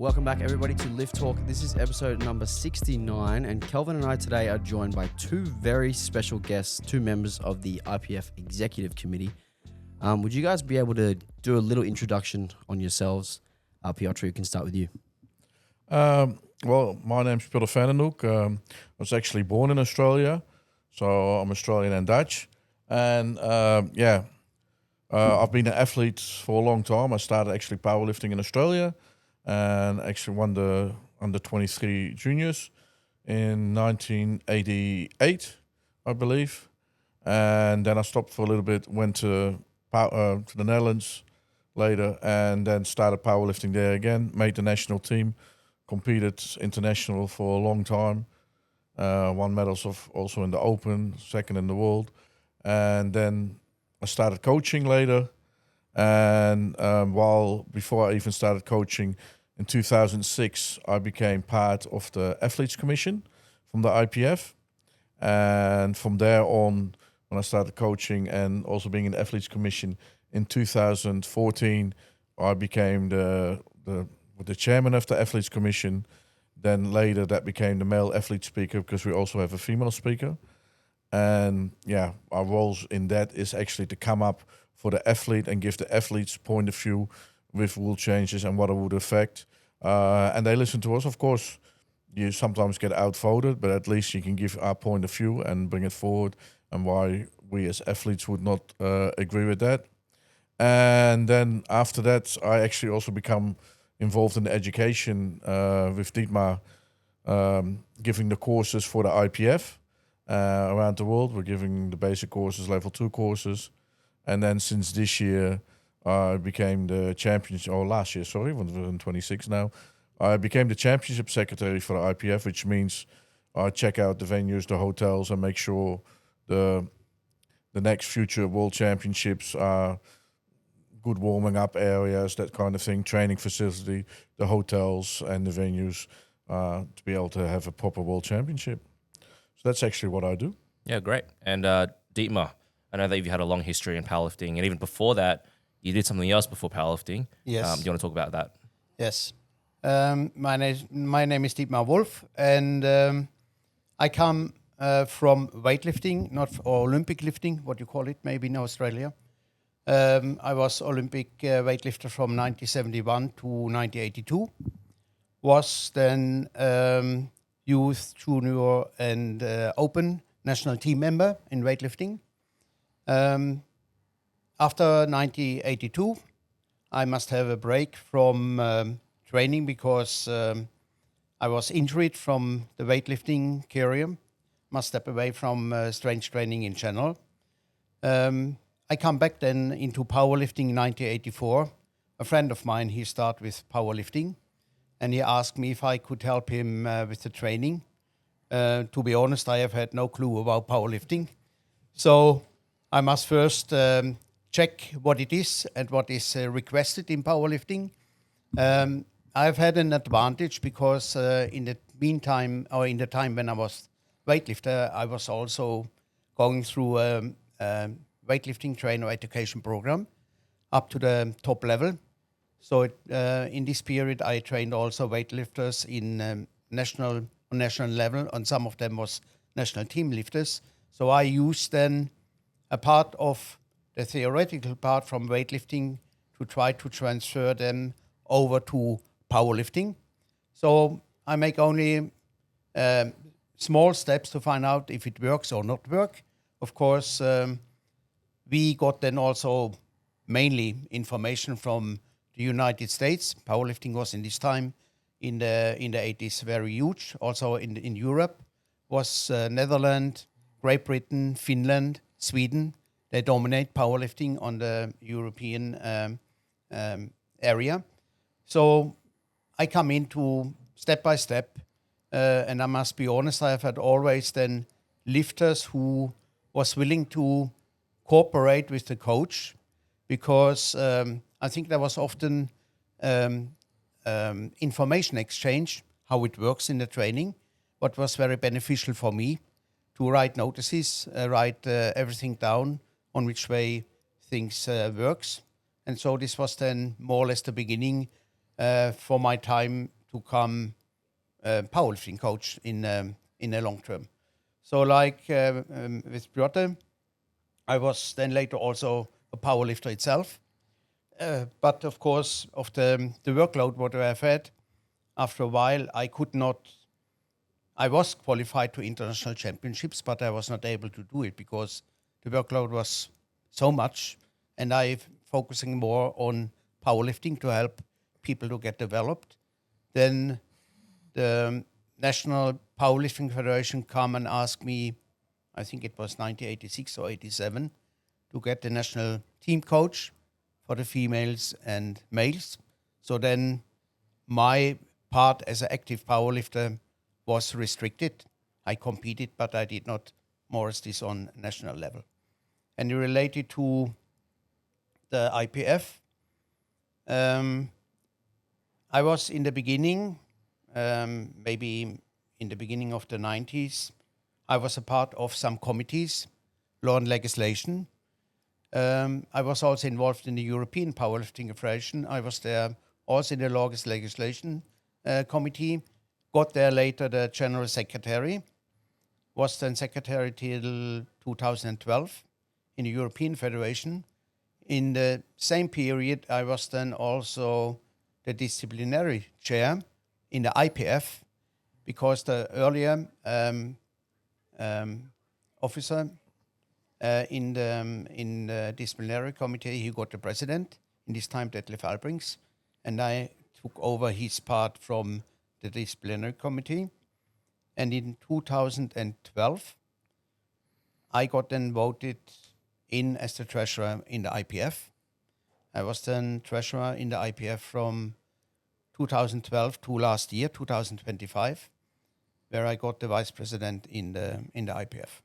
Welcome back, everybody, to LIFTALK. This is episode number 69, and Kelvin and I today are joined by two very special guests, two members of the IPF Executive Committee. Would you guys be able to do a little introduction on yourselves? Pjotr, we can start with you. Well, my name's Pjotr. I was actually born in Australia, so I'm Australian and Dutch. And I've been an athlete for a long time. I started actually powerlifting in Australia and actually won the under 23 juniors in 1988, I believe. And then I stopped for a little bit, went to the Netherlands later, and then started powerlifting there again, made the national team, competed international for a long time, won medals also in the Open, second in the world. And then I started coaching later. And before I even started coaching, in 2006, I became part of the Athletes Commission from the IPF. And from there on, when I started coaching and also being in the Athletes Commission in 2014, I became the chairman of the Athletes Commission. Then later that became the male athlete speaker, because we also have a female speaker. And yeah, our roles in that is actually to come up for the athlete and give the athlete's point of view with rule changes and what it would affect. And they listen to us. Of course, you sometimes get outvoted, but at least you can give our point of view and bring it forward and why we as athletes would not agree with that. And then after that, I actually also become involved in the education with Dietmar, giving the courses for the IPF around the world. We're giving the basic courses, level 2 courses. And then since this year, I became the last year, sorry, we're in 26 now. I became the championship secretary for the IPF, which means I check out the venues, the hotels, and make sure the next future world championships are good warming up areas, that kind of thing, training facility, the hotels and the venues to be able to have a proper world championship. So that's actually what I do. Yeah, great. And Dietmar, I know that you've had a long history in powerlifting, and even before that, you did something else before powerlifting. Yes. Do you want to talk about that? Yes. My name is Dietmar Wolf, and I come from weightlifting, or Olympic lifting, what you call it, maybe in Australia. I was Olympic weightlifter from 1971 to 1982. Was then youth, junior, and open national team member in weightlifting. After 1982, I must have a break from training because I was injured from the weightlifting career. Must step away from strength training in general. I come back then into powerlifting in 1984. A friend of mine, he started with powerlifting, and he asked me if I could help him with the training. To be honest, I have had no clue about powerlifting. So I must first check what it is and what is requested in powerlifting. I've had an advantage because in the meantime, or in the time when I was weightlifter, I was also going through a weightlifting trainer education program up to the top level. So in this period, I trained also weightlifters in national level, and some of them was national team lifters. So I used then a part of the theoretical part from weightlifting to try to transfer them over to powerlifting. So I make only small steps to find out if it works or not work. Of course, we got then also mainly information from the United States. Powerlifting was in this time in the 80s very huge. Also in Europe was Netherlands, Great Britain, Finland, Sweden. They dominate powerlifting on the European area. So I come into step by step, and I must be honest, I have had always then lifters who was willing to cooperate with the coach, because I think there was often information exchange, how it works in the training, what was very beneficial for me to write notices, write everything down on which way things works. And so this was then more or less the beginning for my time to come powerlifting coach in the long term. So like with Pjotr, I was then later also a powerlifter itself. But of course, of the workload what I have had, after a while, I was qualified to international championships, but I was not able to do it because the workload was so much, and I'm focusing more on powerlifting to help people to get developed. Then the National Powerlifting Federation come and ask me, I think it was 1986 or 87, to get the national team coach for the females and males. So then my part as an active powerlifter was restricted. I competed, but I did not more as this on national level. And related to the IPF, I was in the beginning, maybe in the beginning of the 90s, I was a part of some committees, law and legislation. I was also involved in the European Powerlifting Federation. I was there also in the law and legislation committee. Got there later the general secretary. Was then secretary till 2012 in the European Federation. In the same period, I was then also the disciplinary chair in the IPF, because the earlier officer in the disciplinary committee, he got the president, in this time Detlef Albrings, and I took over his part from the disciplinary committee. And in 2012, I got then voted in as the treasurer in the IPF. I was then treasurer in the IPF from 2012 to last year, 2025, where I got the vice president in the IPF.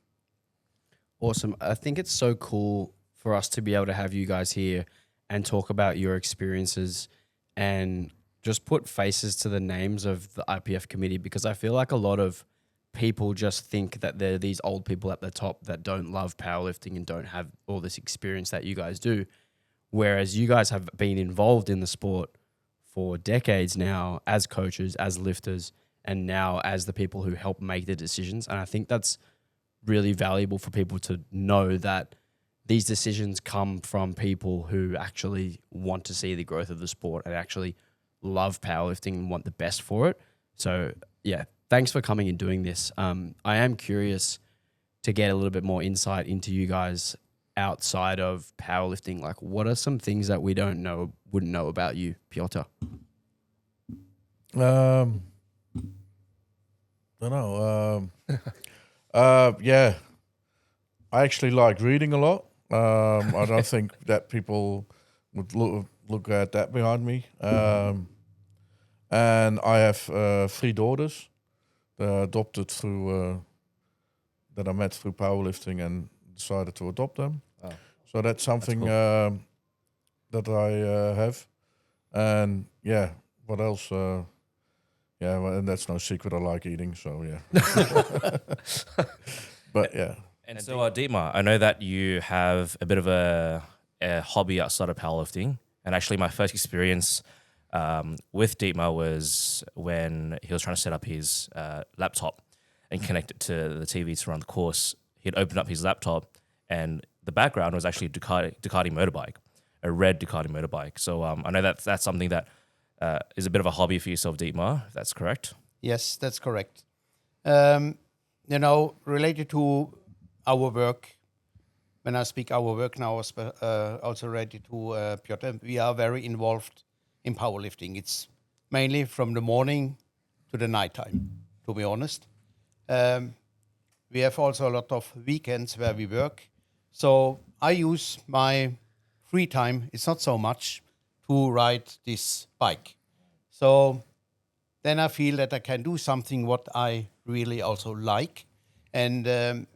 Awesome. I think it's so cool for us to be able to have you guys here and talk about your experiences and just put faces to the names of the IPF committee, because I feel like a lot of people just think that they're these old people at the top that don't love powerlifting and don't have all this experience that you guys do. Whereas you guys have been involved in the sport for decades now as coaches, as lifters, and now as the people who help make the decisions. And I think that's really valuable for people to know that these decisions come from people who actually want to see the growth of the sport and actually love powerlifting and want the best for it. So yeah, thanks for coming and doing this. I am curious to get a little bit more insight into you guys outside of powerlifting. Like, what are some things that we wouldn't know about you, Pjotr? Don't know. Yeah, I actually like reading a lot. I don't think that people would look at that behind me. And I have 3 daughters adopted through that I met through powerlifting and decided to adopt them. Oh, so that's something cool. that I have. And yeah, what else? Yeah, well, and that's no secret. I like eating, so yeah. But yeah. And so, Dietmar, I know that you have a bit of a hobby outside of powerlifting. And actually, my first experience with Dietmar was when he was trying to set up his laptop and connect it to the TV to run the course. He'd opened up his laptop, and the background was actually a Ducati motorbike, a red Ducati motorbike. So I know that's something that is a bit of a hobby for yourself, Dietmar, if that's correct. Yes, that's correct. Related to our work, when I speak our work now, also related to Pjotr, we are very involved in powerlifting. It's mainly from the morning to the nighttime, to be honest. We have also a lot of weekends where we work. So I use my free time, it's not so much, to ride this bike. So then I feel that I can do something what I really also like. And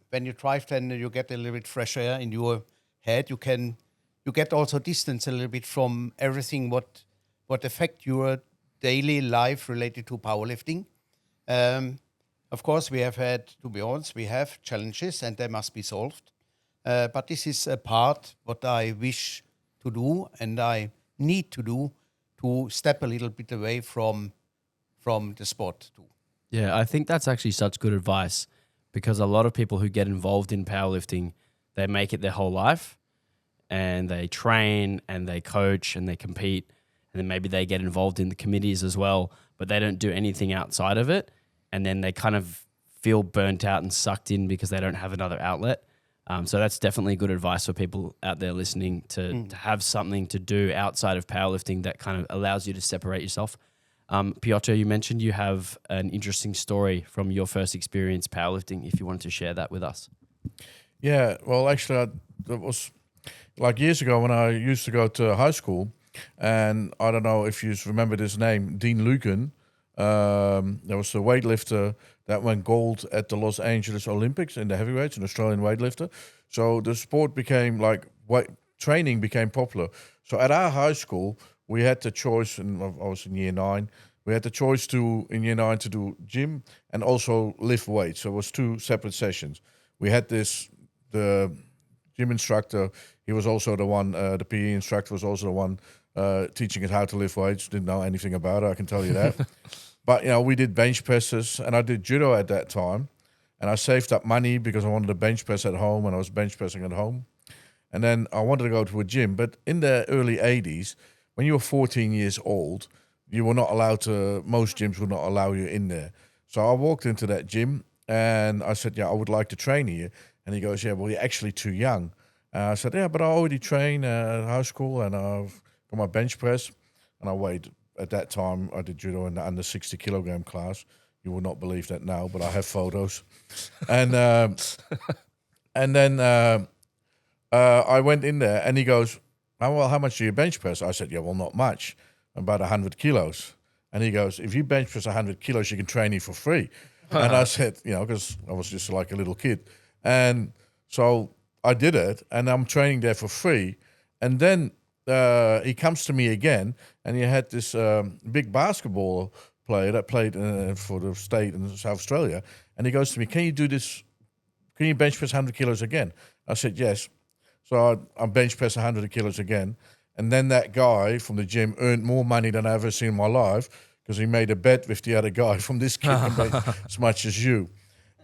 when you drive, then you get a little bit fresh air in your head. You get also distance a little bit from everything what affect your daily life related to powerlifting. Of course, we have had, to be honest, we have challenges and they must be solved. But this is a part what I wish to do and I need to do to step a little bit away from the sport too. Yeah, I think that's actually such good advice, because a lot of people who get involved in powerlifting, they make it their whole life and they train and they coach and they compete, and then maybe they get involved in the committees as well, but they don't do anything outside of it. And then they kind of feel burnt out and sucked in because they don't have another outlet. So that's definitely good advice for people out there listening to have something to do outside of powerlifting that kind of allows you to separate yourself. Pjotr, you mentioned you have an interesting story from your first experience powerlifting, if you wanted to share that with us. Yeah, well, actually, that was like years ago when I used to go to high school, and I don't know if you remember this name, Dean Lucan. There was a weightlifter that went gold at the Los Angeles Olympics in the heavyweights, an Australian weightlifter. So the sport became like training became popular. So at our high school, we had the choice, and I was in year 9. We had the choice in year 9 to do gym and also lift weights. So it was 2 separate sessions. We had the gym instructor. He was also the one. The PE instructor was also the one teaching us how to lift weights. Didn't know anything about it, I can tell you that. But we did bench presses, and I did judo at that time. And I saved up money because I wanted to bench press at home, and I was bench pressing at home. And then I wanted to go to a gym. But in the early 80s, when you were 14 years old, you were not allowed to, most gyms would not allow you in there. So I walked into that gym and I said, yeah, I would like to train here. And he goes, yeah, well, you're actually too young. I said, yeah, but I already train at high school and I've got my bench press. And I weighed, at that time, I did judo in the under 60 kilogram class. You will not believe that now, but I have photos. And then I went in there and he goes, oh, well, how much do you bench press? I said, yeah, well, not much, about 100 kilos. And he goes, if you bench press 100 kilos, you can train here for free. And I said, because I was just like a little kid. And so I did it, and I'm training there for free. And then he comes to me again, and he had this big basketball player that played for the state in South Australia. And he goes to me, can you do this? Can you bench press 100 kilos again? I said, yes. So I bench press 100 kilos again. And then that guy from the gym earned more money than I've ever seen in my life, because he made a bet with the other guy from this kid can bench as much as you.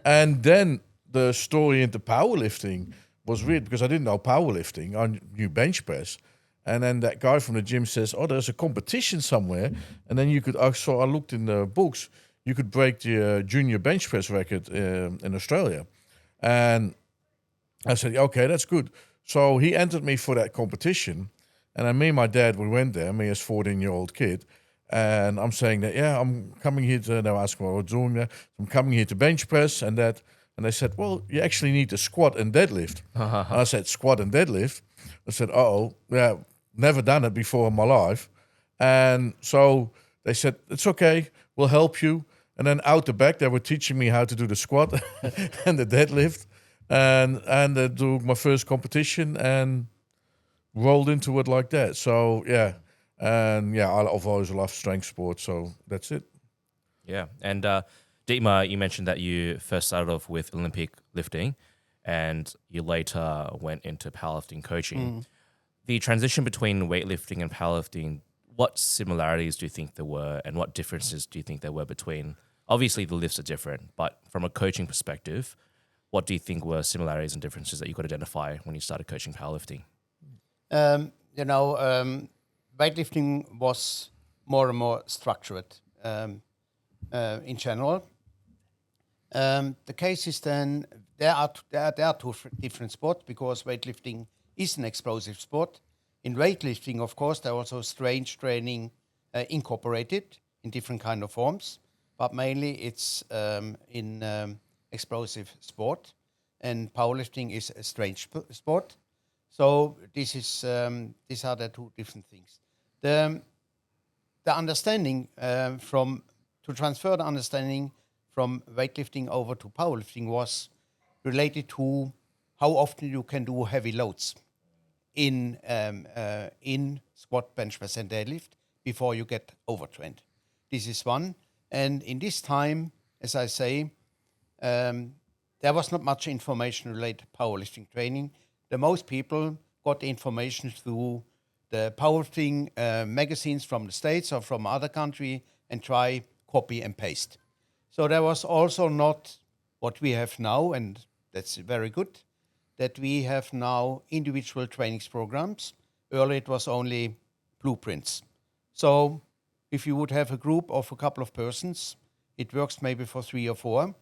And then the story into powerlifting was weird, because I didn't know powerlifting. I knew bench press. And then that guy from the gym says, oh, there's a competition somewhere. And then you could, so I looked in the books, you could break the junior bench press record in Australia. And I said, okay, that's good. So he entered me for that competition. And then me and my dad, we went there, me as 14-year-old kid. And I'm saying that, yeah, I'm coming here to, they were asking what I was doing there. I'm coming here to bench press and that. And they said, well, you actually need to squat and deadlift. And I said, squat and deadlift? I said, yeah, never done it before in my life. And so they said, it's okay, we'll help you. And then out the back, they were teaching me how to do the squat and the deadlift. And do my first competition and rolled into it like that. So, yeah. And, yeah, I've always loved strength sports, so that's it. Yeah. And Dietmar, you mentioned that you first started off with Olympic lifting and you later went into powerlifting coaching. The transition between weightlifting and powerlifting, what similarities do you think there were and what differences do you think there were between? Obviously, the lifts are different, but from a coaching perspective, what do you think were similarities and differences that you could identify when you started coaching powerlifting? Weightlifting was more and more structured in general. The case is then there are two different sports, because weightlifting is an explosive sport. In weightlifting, of course, there are also strength training incorporated in different kind of forms, but mainly it's in explosive sport, and powerlifting is a strength sport. So these are the two different things. The understanding to transfer the understanding from weightlifting over to powerlifting was related to how often you can do heavy loads in squat, bench press, and deadlift before you get overtrained. This is one. And in this time, as I say, there was not much information related to powerlifting training. The most people got the information through the powerlifting magazines from the States or from other country and try copy and paste. So there was also not what we have now, and that's very good, that we have now individual trainings programs. Earlier it was only blueprints. So if you would have a group of a couple of persons, it works maybe for 3 or 4.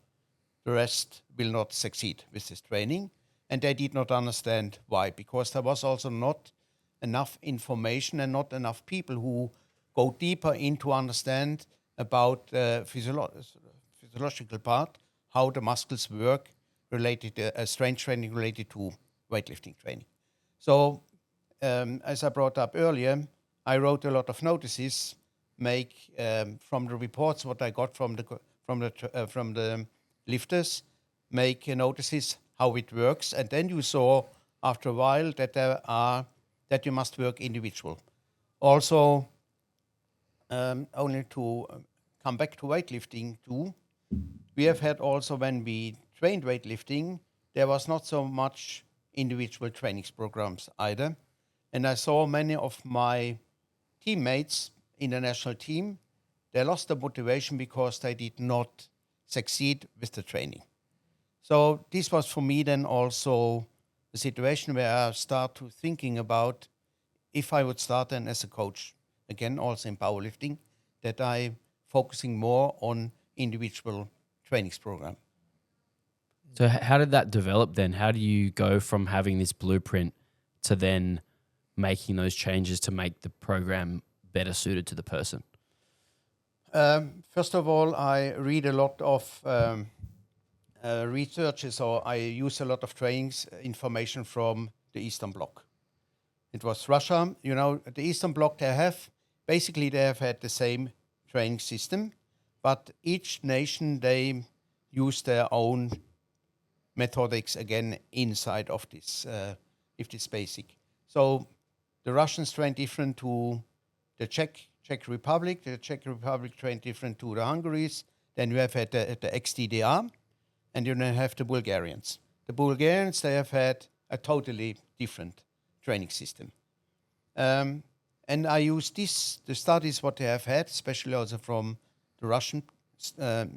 The rest will not succeed with this training. And they did not understand why, because there was also not enough information and not enough people who go deeper into understand about the physiological part, how the muscles work related to strength training related to weightlifting training. So as I brought up earlier, I wrote a lot of notices, from the reports what I got from the lifters, make notices how it works, and then you saw after a while that you must work individual. Also, only to come back to weightlifting too, we have had also when we trained weightlifting, there was not so much individual trainings programs either. And I saw many of my teammates in the national team, they lost the motivation because they did not succeed with the training. So this was for me then also the situation where I start to thinking about if I would start then as a coach, again also in powerlifting, that I focusing more on individual trainings program. So how did that develop then? How do you go from having this blueprint to then making those changes to make the program better suited to the person? First of all, I read a lot of researches, or I use a lot of trainings information from the Eastern Bloc. It was Russia, the Eastern Bloc, they have had the same training system, but each nation, they use their own methodics again inside of this, if it's basic. So the Russians train different to the Czech Republic. The Czech Republic train different to the Hungaries. Then you have had the ex-DDR, and you then have the Bulgarians. The Bulgarians, they have had a totally different training system. And I use the studies what they have had, especially also from the Russian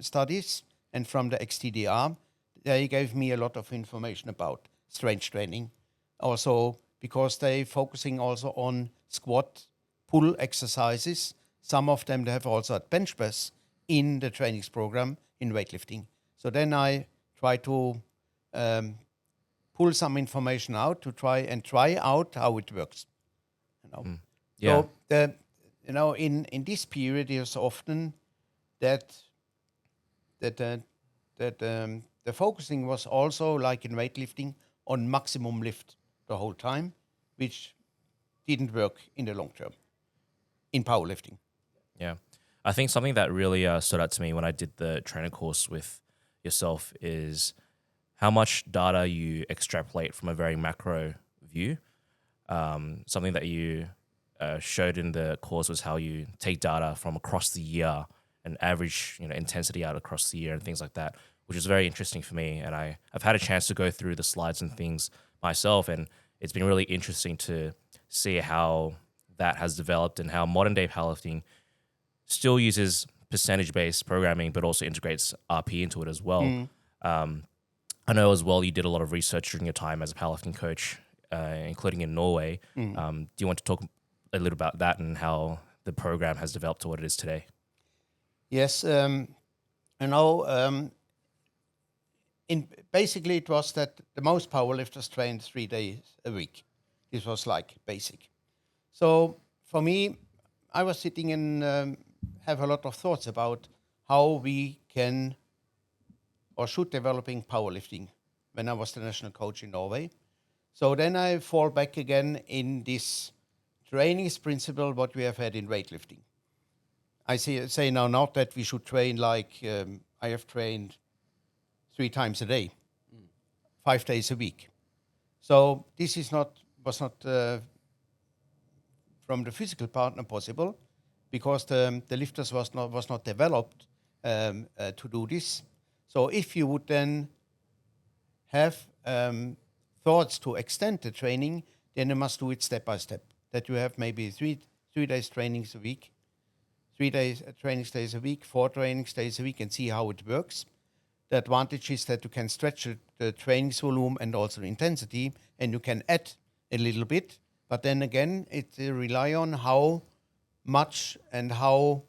studies and from the ex-DDR. They gave me a lot of information about strength training. Also, because they focusing also on squat, pull exercises. Some of them, they have also a bench press in the trainings program in weightlifting. So then I try to pull some information out to try out how it works. Yeah. So in this period, it's often that the focusing was also like in weightlifting on maximum lift the whole time, which didn't work in the long term in powerlifting. Yeah. I think something that really stood out to me when I did the trainer course with yourself is how much data you extrapolate from a very macro view. Something that you showed in the course was how you take data from across the year and average intensity out across the year and things like that, which is very interesting for me. And I've had a chance to go through the slides and things myself, and it's been really interesting to see how that has developed and how modern day powerlifting still uses percentage-based programming, but also integrates RP into it as well. I know as well you did a lot of research during your time as a powerlifting coach, including in Norway. Do you want to talk a little about that and how the program has developed to what it is today? Yes, basically it was that the most powerlifters trained 3 days a week. This was like basic. So for me, I was sitting and have a lot of thoughts about how we can or should developing powerlifting when I was the national coach in Norway. So then I fall back again in this training principle what we have had in weightlifting. I say now not that we should train like I have trained 3 times a day, 5 days a week. So this was not from the physical partner possible because the lifters was not developed to do this. So if you would then have thoughts to extend the training, then you must do it step by step. that you have maybe three days trainings a week, 3 days training days a week, 4 training days a week, and see how it works. The advantage is that you can stretch the training volume and also the intensity, and you can add a little bit. But then again, it rely on how much and how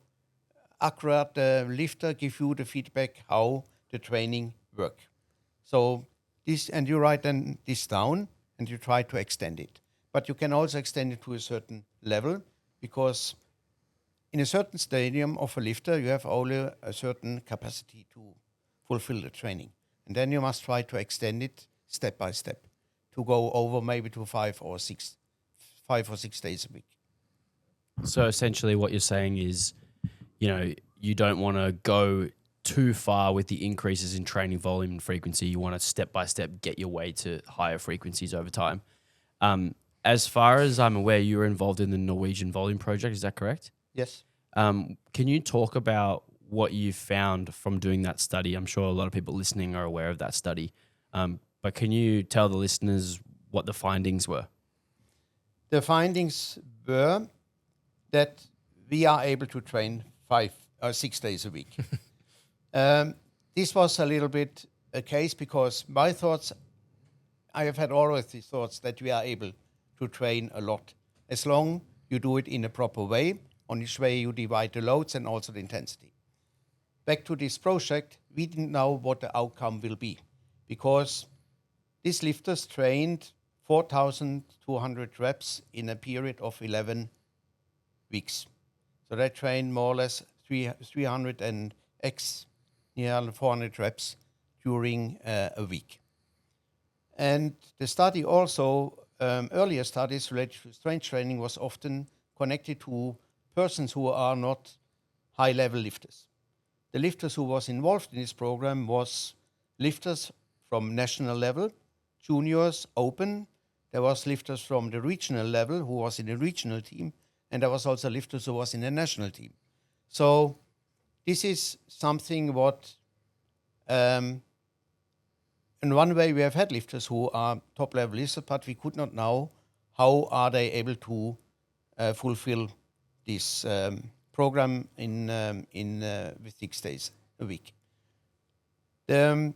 accurate the lifter give you the feedback how the training work. So this, and you write then this down and you try to extend it. But you can also extend it to a certain level, because in a certain stadium of a lifter, you have only a certain capacity to fulfill the training. And then you must try to extend it step by step to go over maybe to 5 or 6 days a week. So essentially what you're saying is, you don't want to go too far with the increases in training volume and frequency. You want to step by step get your way to higher frequencies over time. As far as I'm aware, you were involved in the Norwegian volume project. Is that correct? Yes. Can you talk about what you found from doing that study? I'm sure a lot of people listening are aware of that study. But can you tell the listeners what the findings were? The findings were that we are able to train 5 or 6 days a week. This was a little bit a case because my thoughts, I have had always these thoughts that we are able to train a lot as long you do it in a proper way, on which way you divide the loads and also the intensity. Back to this project, we didn't know what the outcome will be because these lifters trained 4,200 reps in a period of 11 weeks. So they trained more or less 300 and nearly 400 reps during a week. And the study also, earlier studies related to strength training was often connected to persons who are not high-level lifters. The lifters who was involved in this program was lifters from national level, juniors, open. There was lifters from the regional level who was in the regional team, and there was also lifters who was in the national team. So this is something what, in one way we have had lifters who are top-level lifters, but we could not know how are they able to fulfill this program with 6 days a week. The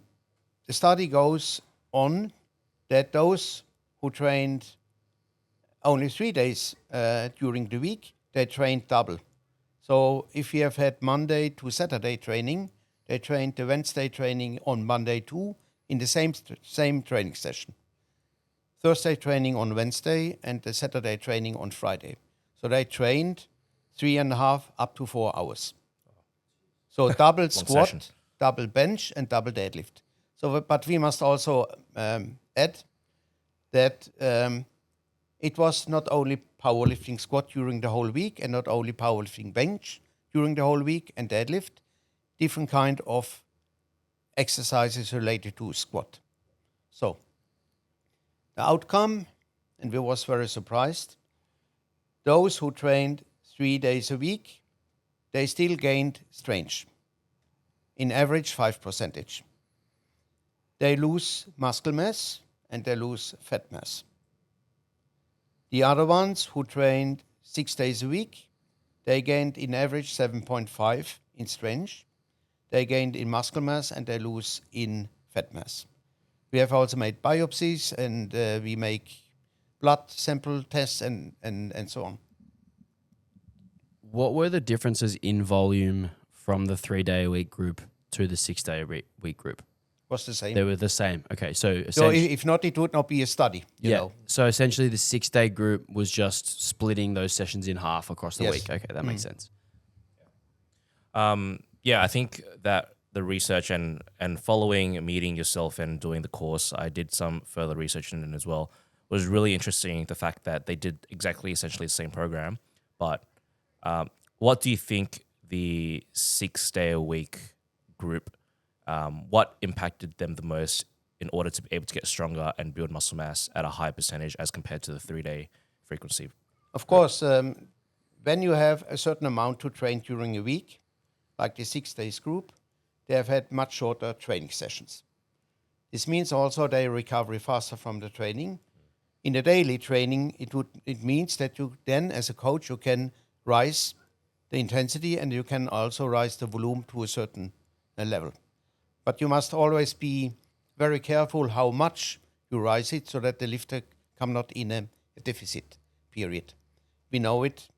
study goes on that those who trained only 3 days during the week, they trained double. So if you have had Monday to Saturday training, they trained the Wednesday training on Monday too in the same training session. Thursday training on Wednesday and the Saturday training on Friday. So they trained 3.5 up to 4 hours. So double squat, session. double bench, and double deadlift. So, but we must also add that it was not only powerlifting squat during the whole week and not only powerlifting bench during the whole week and deadlift, different kind of exercises related to squat. So the outcome, and we was very surprised, those who trained 3 days a week, they still gained strength, in average 5%. They lose muscle mass and they lose fat mass. The other ones who trained 6 days a week, they gained in average 7.5 in strength. They gained in muscle mass and they lose in fat mass. We have also made biopsies and we make blood sample tests and so on. What were the differences in volume from the 3-day-a-week group to the 6-day-a-week group? Was the same. They were the same. Okay, so So if not, it would not be a study. You know. So essentially, the 6-day group was just splitting those sessions in half across the Yes. week. Okay, that makes sense. I think that the research and following meeting yourself and doing the course, I did some further research in it as well. Was really interesting, the fact that they did exactly essentially the same program. But what do you think the 6-day-a-week group, what impacted them the most in order to be able to get stronger and build muscle mass at a high percentage as compared to the 3-day frequency? Of course, when you have a certain amount to train during a week, like the 6 days group, they have had much shorter training sessions. This means also they recover faster from the training. in the daily training, it means that you then, as a coach, you can rise the intensity and you can also rise the volume to a certain level. But you must always be very careful how much you rise it so that the lifter come not in a deficit period. We know it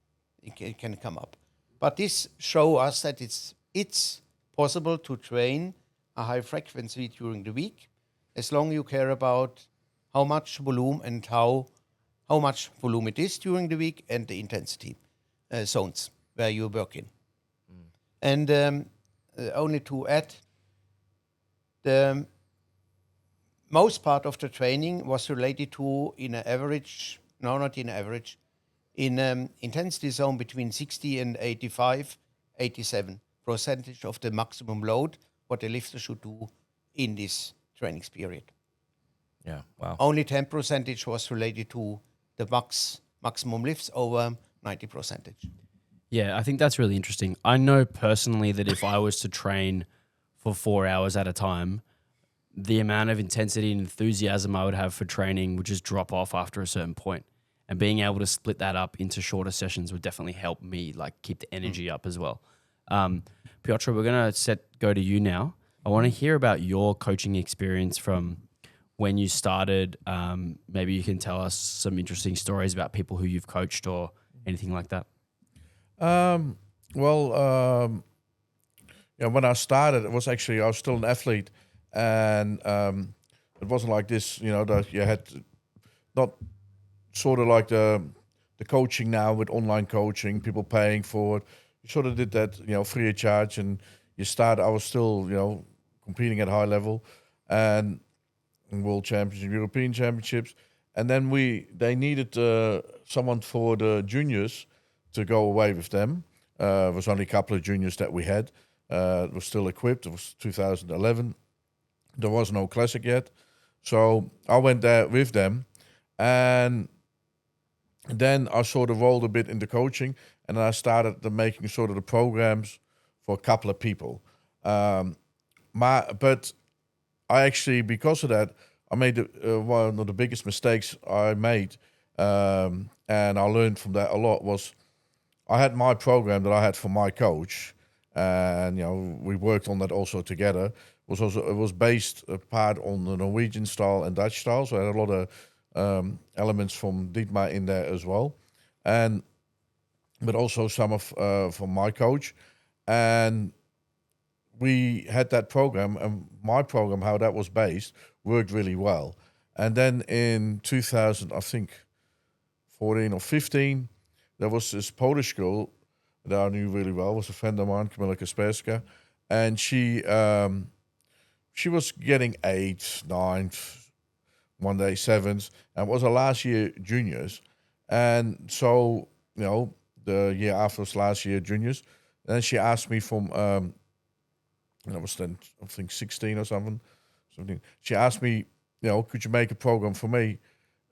can come up. But this show us that it's possible to train a high frequency during the week as long you care about how much volume and how much volume it is during the week and the intensity zones where you work in. And only to add, the most part of the training was related to in intensity zone between 60 and 85, 87% of the maximum load what the lifter should do in this training period. Yeah, wow. Only 10% was related to the maximum lifts over 90%. Yeah, I think that's really interesting. I know personally that if I was to train for 4 hours at a time, the amount of intensity and enthusiasm I would have for training would just drop off after a certain point. And being able to split that up into shorter sessions would definitely help me keep the energy up as well. Pjotr, we're going to go to you now. I want to hear about your coaching experience from when you started. Maybe you can tell us some interesting stories about people who you've coached or anything like that. When I started, I was still an athlete, and it wasn't like this, that you had to, not sort of like the coaching now with online coaching, people paying for it. You sort of did that, free of charge, and I was still, competing at high level and world championships, European championships. And then they needed someone for the juniors to go away with them. It was only a couple of juniors that we had. It was still equipped. It was 2011. There was no classic yet. So I went there with them, and then I sort of rolled a bit into coaching, and I started making sort of the programs for a couple of people. But I actually, because of that, I made one of the biggest mistakes I made, and I learned from that a lot, was I had my program that I had for my coach, and we worked on that also together. It was based a part on the Norwegian style and Dutch style, so I had a lot of elements from Dietmar in there as well, but also some from my coach, and we had that program, and my program, how that was based, worked really well. And then in 2000, I think 14 or 15, there was this Polish girl that I knew really well, was a friend of mine, Kamila Kasperska, and she was getting 8, 9, one day 7s, and it was her last year juniors. And so, the year after was last year juniors, and then she asked me from, and I was then, I think, 16 or something. She asked me, could you make a program for me?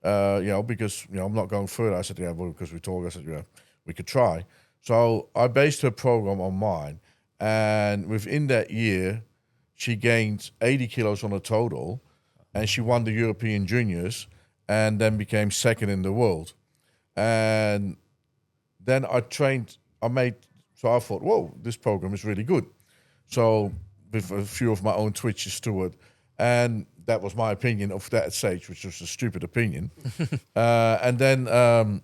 Because, I'm not going further. I said, yeah, well, because we talked. I said, yeah, we could try. So I based her program on mine. And within that year, she gained 80 kilos on a total, and she won the European Juniors and then became second in the world. And then I thought, whoa, this program is really good. So with a few of my own twitches to it. And that was my opinion of that stage, which was a stupid opinion. And then I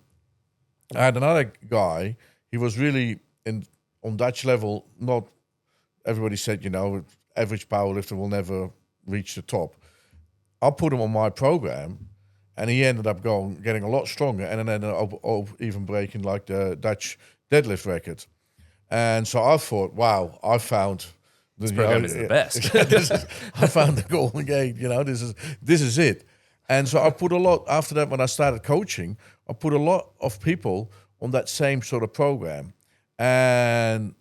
had another guy. He was really on Dutch level. Not everybody said, average powerlifter will never reach the top. I put him on my program, and he ended up getting a lot stronger, and then ended up even breaking like the Dutch deadlift record. And so I thought, wow, I found this program is the best. I found the golden gate. This is it. And so I put a lot after that. When I started coaching, I put a lot of people on that same sort of program, and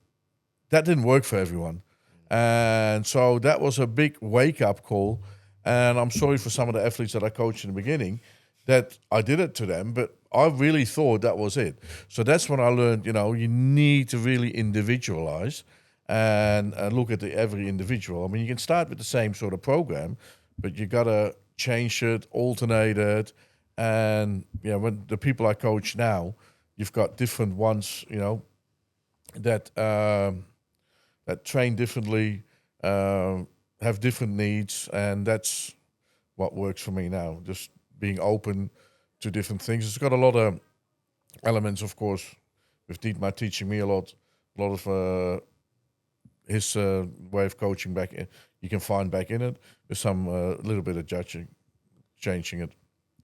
that didn't work for everyone. And so that was a big wake up call. And I'm sorry for some of the athletes that I coached in the beginning that I did it to them, but I really thought that was it. So that's when I learned, you need to really individualize and look at every individual. I mean, you can start with the same sort of program, but you got to change it, alternate it, And when the people I coach now, you've got different ones, that that train differently, have different needs, and that's what works for me now. Just being open to different things. It's got a lot of elements, of course, with Dietmar teaching me a lot of his way of coaching back in. You can find back in it with some little bit of changing it.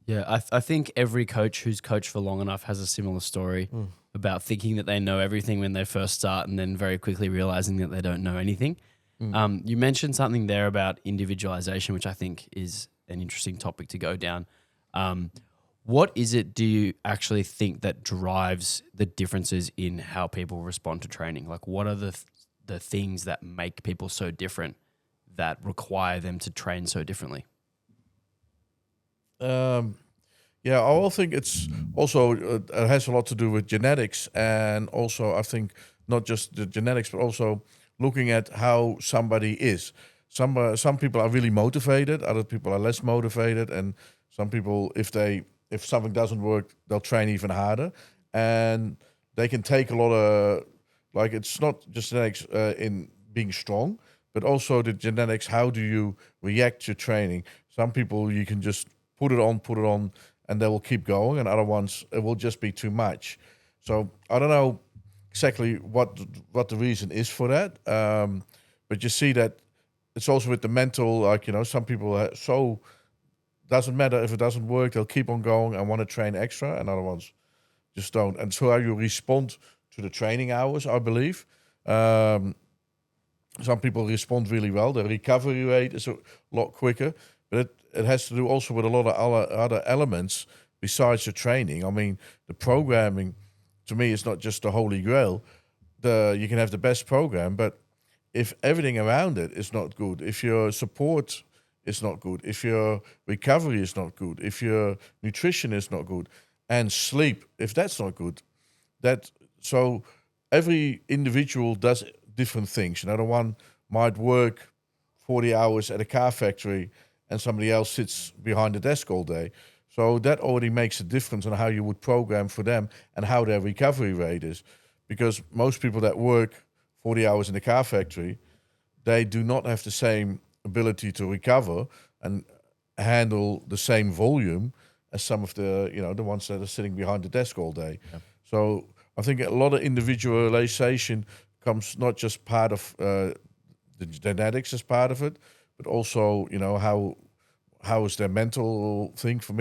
Yeah, I think every coach who's coached for long enough has a similar story about thinking that they know everything when they first start and then very quickly realizing that they don't know anything. You mentioned something there about individualization, which I think is an interesting topic to go down. What is it, do you actually think, that drives the differences in how people respond to training? Like, what are the things that make people so different that require them to train so differently? I will think it's also it has a lot to do with genetics, and also I think not just the genetics, but also looking at how somebody is. Some people are really motivated, other people are less motivated, and some people, if something doesn't work, they'll train even harder, and they can take a lot of, like, it's not just genetics in being strong, but also the genetics. How do you react to training? Some people you can just put it on, and they will keep going, and other ones it will just be too much. So I don't know exactly what the reason is for that, but you see that it's also with the mental. Like, some people doesn't matter if it doesn't work, they'll keep on going and want to train extra, and other ones just don't. And so how you respond to the training hours, I believe. Some people respond really well. The recovery rate is a lot quicker, but it has to do also with a lot of other elements besides the training. I mean, the programming, to me, is not just the holy grail. You can have the best program, but if everything around it is not good, if your support is not good, if your recovery is not good, if your nutrition is not good, and sleep, if that's not good, so every individual does different things. The one might work 40 hours at a car factory, and somebody else sits behind the desk all day. So that already makes a difference on how you would program for them and how their recovery rate is. Because most people that work 40 hours in the car factory, they do not have the same ability to recover and handle the same volume as some of the the ones that are sitting behind the desk all day. Yeah. So I think a lot of individualization comes not just part of the genetics as part of it, but also how is their mental thing. For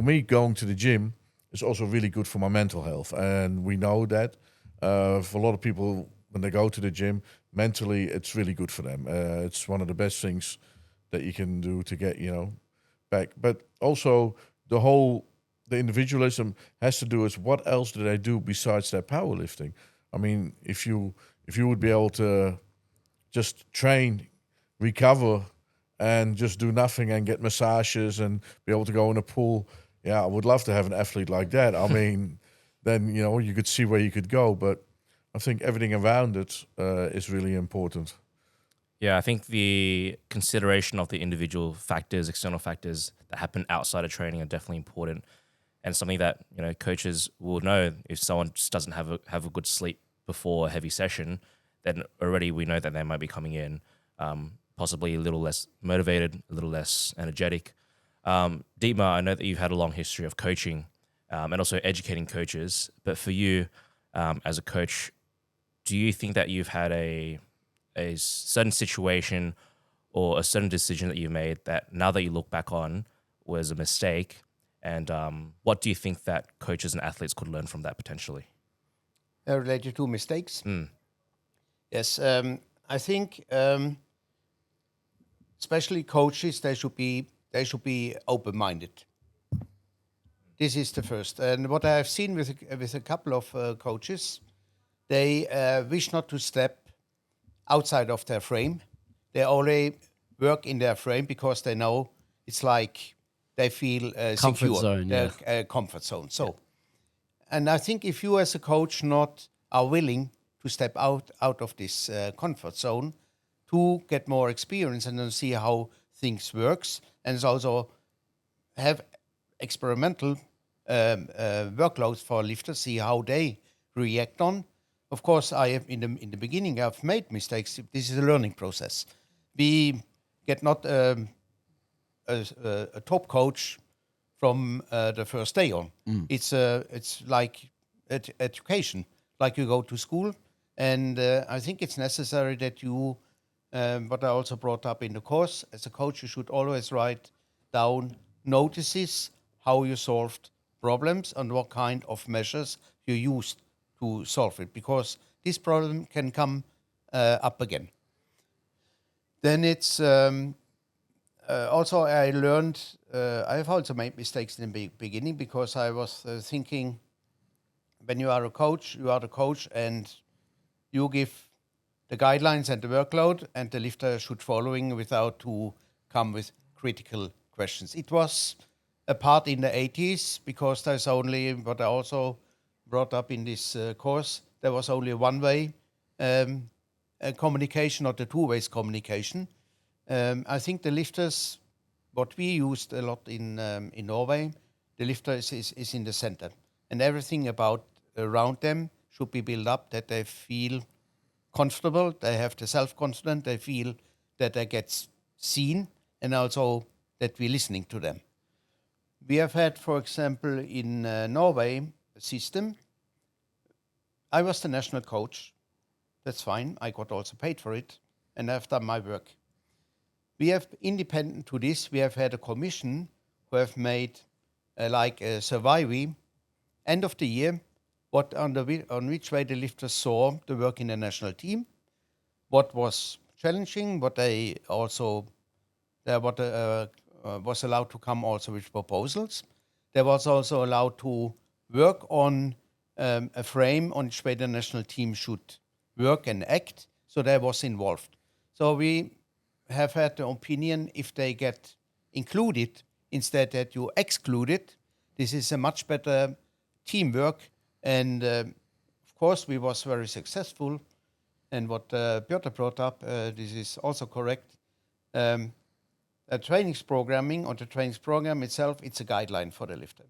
me, going to the gym is also really good for my mental health, and we know that for a lot of people, when they go to the gym, mentally it's really good for them. It's one of the best things that you can do to get back. But also the individualism has to do with what else do they do besides their powerlifting. I mean, if you would be able to just train, recover, and just do nothing and get massages and be able to go in a pool, I would love to have an athlete like that. I mean, then you could see where you could go. But I think everything around it is really important. Yeah, I think the consideration of the individual factors, external factors that happen outside of training are definitely important, and something that coaches will know. If someone just doesn't have a good sleep before a heavy session, then already we know that they might be coming in possibly a little less motivated, a little less energetic. Dietmar, I know that you've had a long history of coaching and also educating coaches, but for you as a coach, do you think that you've had a certain situation or a certain decision that you made that now that you look back on was a mistake? And what do you think that coaches and athletes could learn from that potentially? Related to mistakes? Yes, I think especially coaches, they should be open-minded. This is the first. And what I have seen with a couple of coaches, they wish not to step outside of their frame. They only work in their frame because they know it's like they feel Comfort secure. zone, yeah. Their comfort zone. So, and I think if you as a coach not are willing to step out of this comfort zone to get more experience and then see how things works, and also have experimental workloads for lifters, see how they react on. Of course, I have in the beginning I've made mistakes. This is a learning process. We get not a top coach from the first day on. It's like education, like you go to school, and I think it's necessary that you, what I also brought up in the course, as a coach, you should always write down notices how you solved problems and what kind of measures you used to solve it, because this problem can come up again. Then it's also I learned, I have also made mistakes in the beginning, because I was thinking, when you are a coach, and you give the guidelines and the workload, and the lifter should following without to come with critical questions. It was a part in the 80s, because there's only, what I also brought up in this course, there was only one way communication, not the two-ways communication. I think the lifters, what we used a lot in Norway, the lifter is in the center, and everything about around them should be built up that they feel comfortable, they have the self-confidence, they feel that they get seen, and also that we're listening to them. We have had, for example, in Norway, a system. I was the national coach. That's fine. I got also paid for it, and I've done my work. We have, independent to this, we have had a commission who have made like a survey, end of the year, on which way the lifters saw the work in the national team, what was challenging, what they also, was allowed to come also with proposals. They was also allowed to work on a frame on which way the national team should work and act, so they was involved. So we have had the opinion, if they get included instead that you exclude it, this is a much better teamwork. And of course, we was very successful. And what Pjotr brought up, this is also correct. A trainings programming, or the trainings program itself, it's a guideline for the lifter.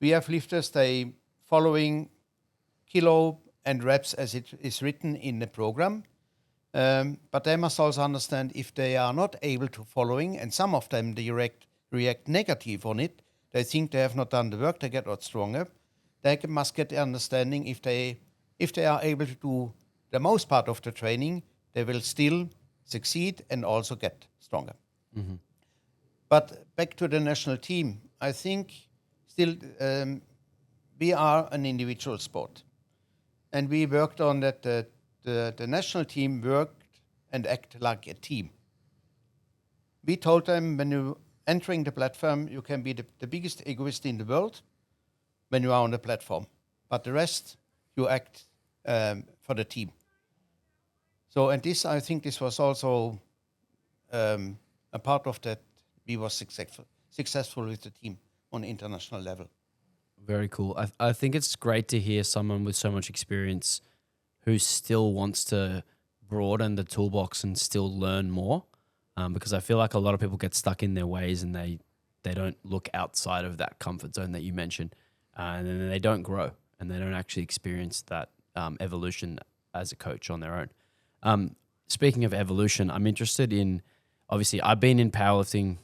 We have lifters, they following kilo and reps as it is written in the program. But they must also understand, if they are not able to following, and some of them they react negative on it, they think they have not done the work, they get not stronger. They must get the understanding, if they are able to do the most part of the training, they will still succeed and also get stronger. Mm-hmm. But back to the national team, I think still we are an individual sport. And we worked on that the national team worked and acted like a team. We told them, when you entering the platform, you can be the biggest egoist in the world when you are on the platform. But the rest, you act for the team. So, and this, I think this was also a part of that. We were successful with the team on international level. Very cool. I think it's great to hear someone with so much experience who still wants to broaden the toolbox and still learn more, because I feel like a lot of people get stuck in their ways and they don't look outside of that comfort zone that you mentioned, and then they don't grow and they don't actually experience that evolution as a coach on their own. Speaking of evolution, I'm interested in, obviously I've been in powerlifting,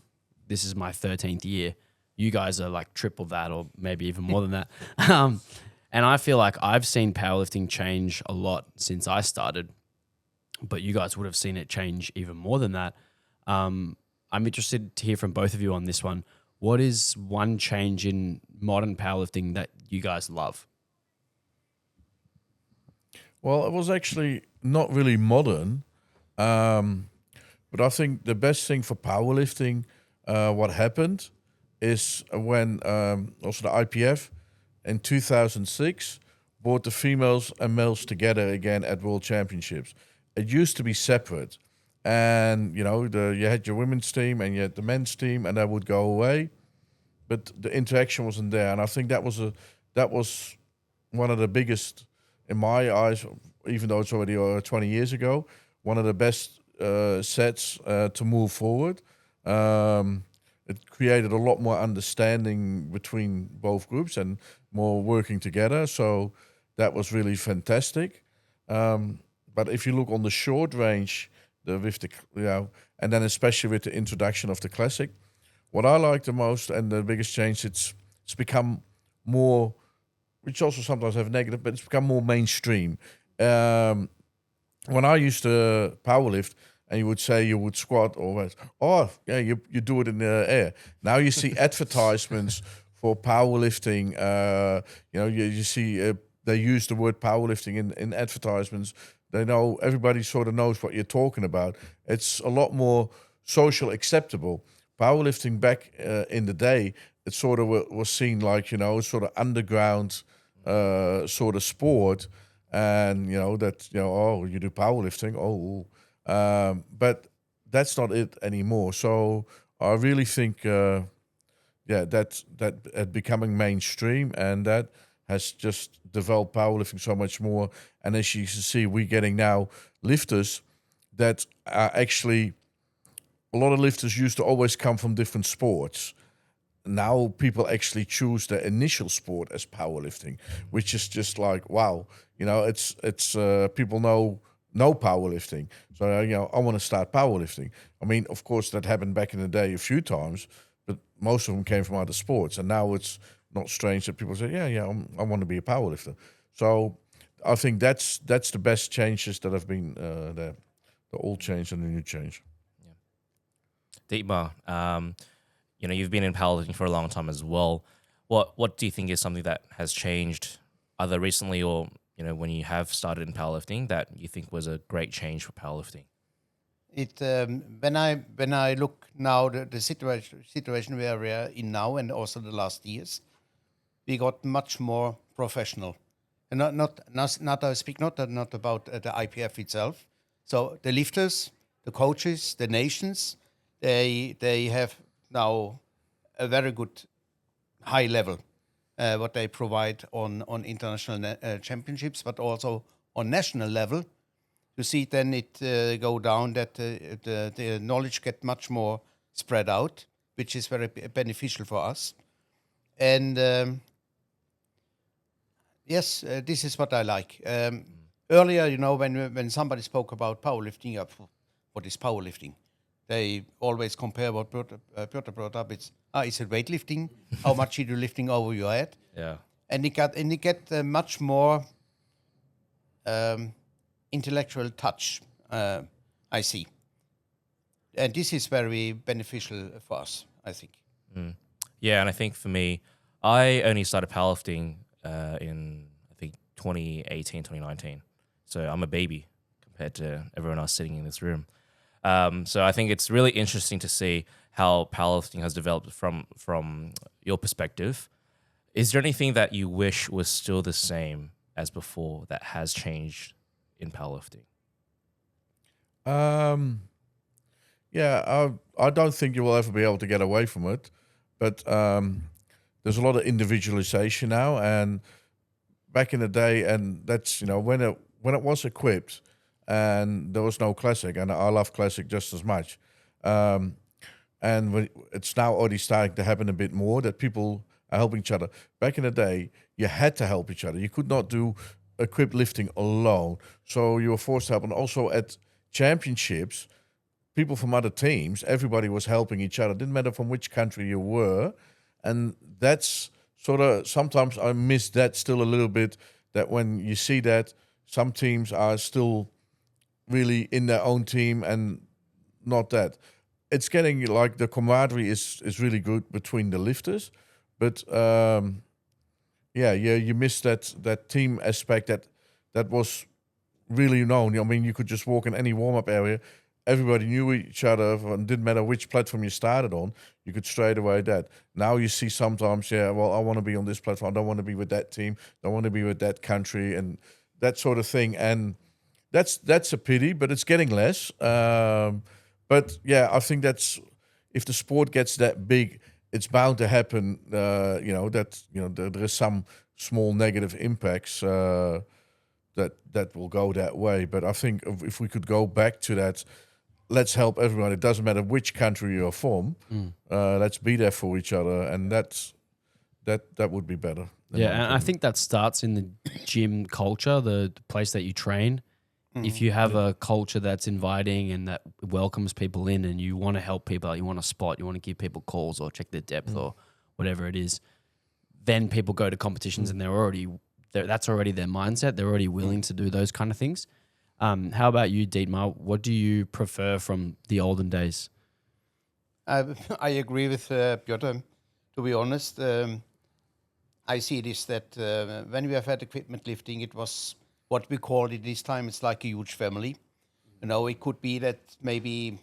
this is my 13th year. You guys are like triple that, or maybe even more than that. And I feel like I've seen powerlifting change a lot since I started, but you guys would have seen it change even more than that. I'm interested to hear from both of you on this one. What is one change in modern powerlifting that you guys love? Well, it was actually not really modern, but I think the best thing for powerlifting, what happened, is when also the IPF in 2006 brought the females and males together again at World Championships. It used to be separate, and you had your women's team and you had the men's team, and that would go away, but the interaction wasn't there. And I think that was one of the biggest, in my eyes, even though it's already 20 years ago, one of the best sets to move forward. it created a lot more understanding between both groups and more working together. So that was really fantastic. But if you look on the short range, and then especially with the introduction of the classic, what I like the most and the biggest change, it's become more, which also sometimes have negative, but it's become more mainstream. When I used to powerlift, and you would say you would squat or you do it in the air. Now you see advertisements for powerlifting. You see they use the word powerlifting in advertisements. They know, everybody sort of knows what you're talking about. It's a lot more social acceptable. Powerlifting back in the day, it sort of was seen like, sort of underground sort of sport. And, you do powerlifting. But that's not it anymore. So I really think, that becoming mainstream, and that has just developed powerlifting so much more. And as you can see, we're getting now lifters that are actually, a lot of lifters used to always come from different sports. Now people actually choose their initial sport as powerlifting, which is just like, wow, it's people know powerlifting. So, I want to start powerlifting. I mean, of course, that happened back in the day a few times, but most of them came from other sports. And now it's not strange that people say, I want to be a powerlifter. So I think that's the best changes that have been there. The old change and the new change. Yeah. Dietmar, you've been in powerlifting for a long time as well. What do you think is something that has changed either recently or when you have started in powerlifting that you think was a great change for powerlifting? When I look now the situation where we are in now and also the last years, we got much more professional, and not I speak not about the IPF itself. So the lifters, the coaches, the nations, they have now a very good high level. What they provide on international championships, but also on national level. You see, then it go down that the knowledge get much more spread out, which is very beneficial for us. And yes, this is what I like. Earlier, when somebody spoke about powerlifting, what is powerlifting? They always compare what Pjotr brought up. Is it weightlifting? How much are you lifting over your head? Yeah. And it get much more intellectual touch, I see. And this is very beneficial for us, I think. Yeah, and I think for me, I only started powerlifting in, I think, 2018, 2019. So I'm a baby compared to everyone else sitting in this room. So I think it's really interesting to see how powerlifting has developed from your perspective. Is there anything that you wish was still the same as before that has changed in powerlifting? I don't think you will ever be able to get away from it, but there's a lot of individualization now. And back in the day, and that's when it was equipped, and there was no classic, and I love classic just as much. And it's now already starting to happen a bit more that people are helping each other. Back in the day, you had to help each other. You could not do equipped lifting alone. So you were forced to help. And also at championships, people from other teams, everybody was helping each other. It didn't matter from which country you were. And that's sort of, sometimes I miss that still a little bit, that when you see that some teams are still really in their own team and not that. It's getting like the camaraderie is really good between the lifters, but you miss that team aspect that was really known. I mean, you could just walk in any warm-up area, everybody knew each other, and didn't matter which platform you started on, you could straight away that. Now you see sometimes, I want to be on this platform, I don't want to be with that team, I want to be with that country, and that sort of thing. And that's a pity, but it's getting less. But yeah, I think that's, if the sport gets that big, it's bound to happen. There is some small negative impacts that will go that way. But I think if we could go back to that, let's help everyone. It doesn't matter which country you're from. Let's be there for each other, and that would be better. Yeah, and I think that starts in the gym culture, the place that you train. If you have a culture that's inviting and that welcomes people in, and you want to help people, you want to spot, you want to give people calls or check their depth or whatever it is, then people go to competitions and that's already their mindset. They're already willing to do those kind of things. How about you, Dietmar? What do you prefer from the olden days? I agree with Pjotr. To be honest, I see this that when we have had equipment lifting, it was what we called it this time. It's like a huge family. You know, it could be that maybe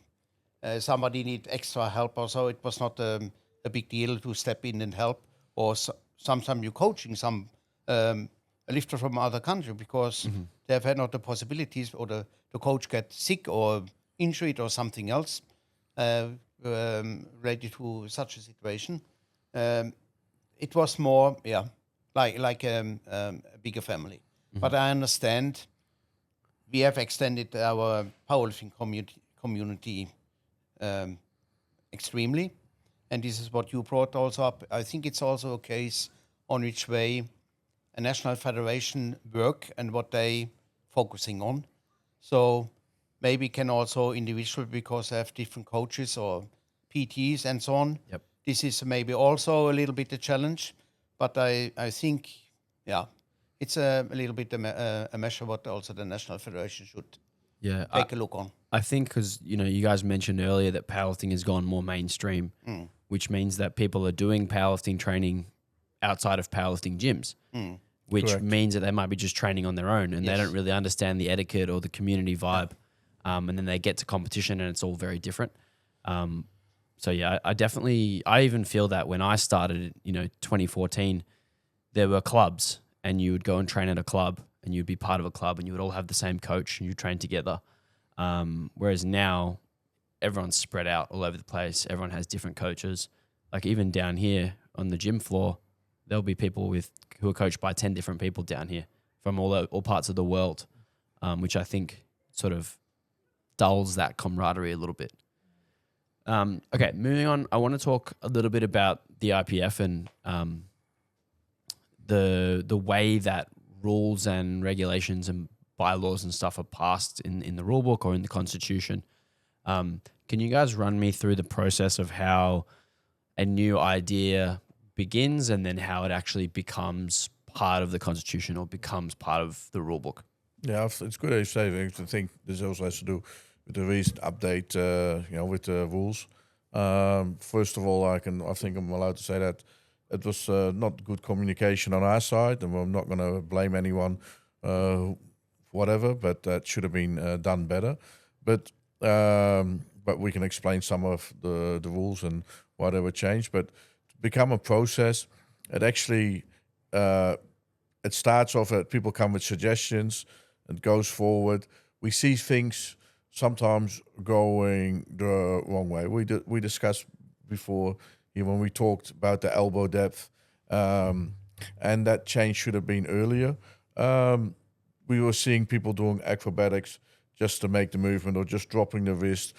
somebody need extra help or so. It was not a big deal to step in and help. Or sometimes you're coaching some a lifter from other country because they have had not the possibilities, or the coach get sick or injured or something else related to such a situation. It was more, like a bigger family. But I understand we have extended our powerlifting community extremely. And this is what you brought also up. I think it's also a case on which way a national federation work and what they focusing on. So maybe can also individual, because they have different coaches or PTs and so on. Yep. This is maybe also a little bit a challenge, but I think, it's a little bit a measure what also the national federation should take a look on. I think because, you guys mentioned earlier that powerlifting has gone more mainstream, which means that people are doing powerlifting training outside of powerlifting gyms, which Correct. means that they might be just training on their own and they don't really understand the etiquette or the community vibe. And then they get to competition and it's all very different. So yeah, I even feel that when I started, 2014, there were clubs and you would go and train at a club and you'd be part of a club and you would all have the same coach and you train together. Whereas now everyone's spread out all over the place. Everyone has different coaches. Like even down here on the gym floor, there'll be people who are coached by 10 different people down here from all parts of the world, which I think sort of dulls that camaraderie a little bit. Okay, moving on. I want to talk a little bit about the IPF and the way that rules and regulations and bylaws and stuff are passed in the rule book or in the constitution. Can you guys run me through the process of how a new idea begins and then how it actually becomes part of the constitution or becomes part of the rule book? Yeah, it's good that you say that. I think this also has to do with the recent update, with the rules. First of all, I think I'm allowed to say that it was not good communication on our side, and I'm not going to blame anyone, whatever, but that should have been done better. But we can explain some of the rules and why they were changed. But to become a process, it actually it starts off that people come with suggestions. It goes forward. We see things sometimes going the wrong way. We discussed before here when we talked about the elbow depth, and that change should have been earlier. We were seeing people doing acrobatics just to make the movement, or just dropping the wrist,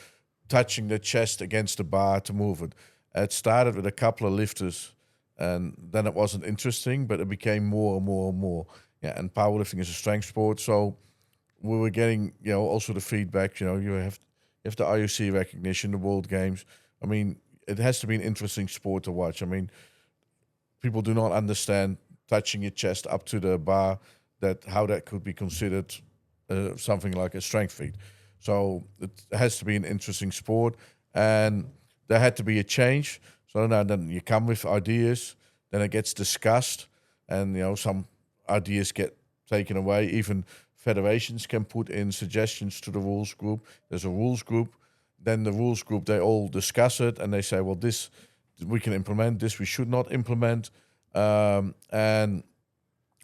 touching the chest against the bar to move it. It started with a couple of lifters, and then it wasn't interesting, but it became more and more and more. Yeah, and powerlifting is a strength sport, so we were getting, also the feedback. You have the IOC recognition, the World Games. I mean, it has to be an interesting sport to watch. I mean, people do not understand touching your chest up to the bar, how that could be considered something like a strength feat. So it has to be an interesting sport, and there had to be a change. So now then you come with ideas, then it gets discussed, and some ideas get taken away. Even federations can put in suggestions to the rules group. There's a rules group. Then the rules group, they all discuss it, and they say, well, this we can implement, this we should not implement, and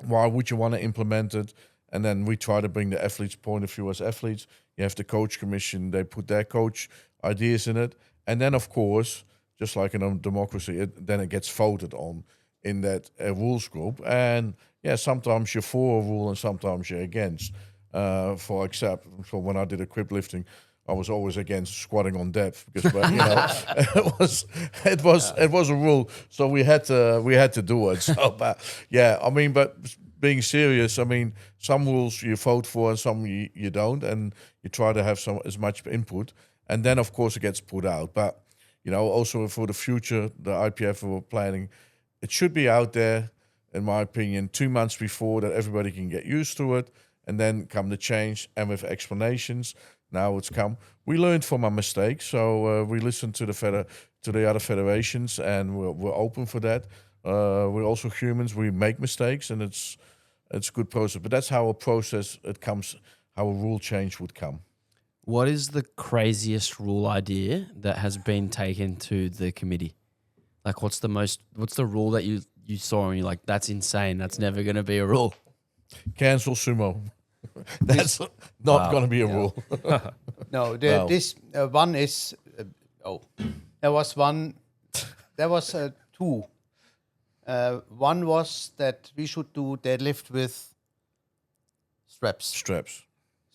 why would you want to implement it? And then we try to bring the athlete's point of view as athletes. You have the coach commission, they put their coach ideas in it. And then, of course, just like in a democracy, then it gets voted on in that rules group. And yeah, sometimes you're for a rule and sometimes you're against. For example, when I did equip lifting, I was always against squatting on depth because, but, you know, it was a rule, so we had to do it. So, but yeah, I mean, but being serious, I mean, some rules you vote for and some you don't, and you try to have as much input, and then of course it gets put out. But you know, also for the future, the IPF were planning, it should be out there, in my opinion, 2 months before, that everybody can get used to it, and then come the change and with explanations. Now it's come. We learned from our mistakes, so we listened to the other federations, and we're open for that. We're also humans. We make mistakes, and it's a good process. But that's how a process it comes. How a rule change would come. What is the craziest rule idea that has been taken to the committee? Like, what's the rule that you saw and you're like, that's insane. That's never going to be a rule. Cancel sumo. That's not going to be a rule. No, this one is. There was one. There was two. One was that we should do deadlift with straps.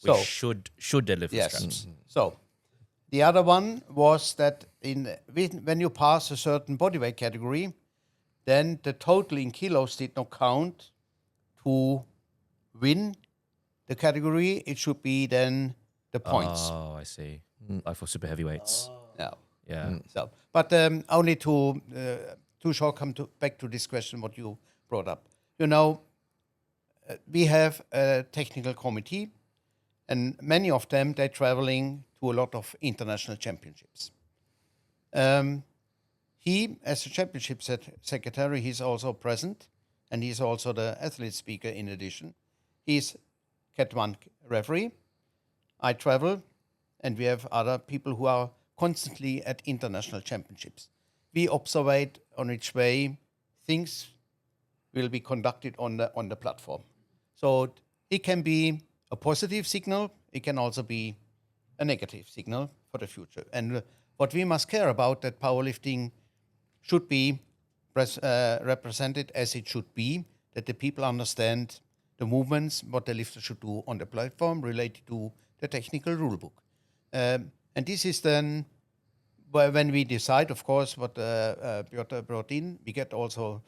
We should deadlift with straps. So, the other one was that when you pass a certain bodyweight category, then the total in kilos did not count to win the category. It should be then the points. Oh, I see. Like for super heavyweights. Yeah. So, but only to short come back to this question what you brought up. You know, we have a technical committee, and many of them, they're traveling to a lot of international championships. He, as a championship secretary, he's also present, and he's also the athlete speaker in addition. He's Cat 1 referee. I travel, and we have other people who are constantly at international championships. We observe on which way things will be conducted on the platform. So it can be a positive signal. It can also be a negative signal for the future. And what we must care about, that powerlifting should be represented as it should be, that the people understand the movements, what the lifter should do on the platform related to the technical rule book. And this is then when we decide, of course, what Pjotr brought in. We get also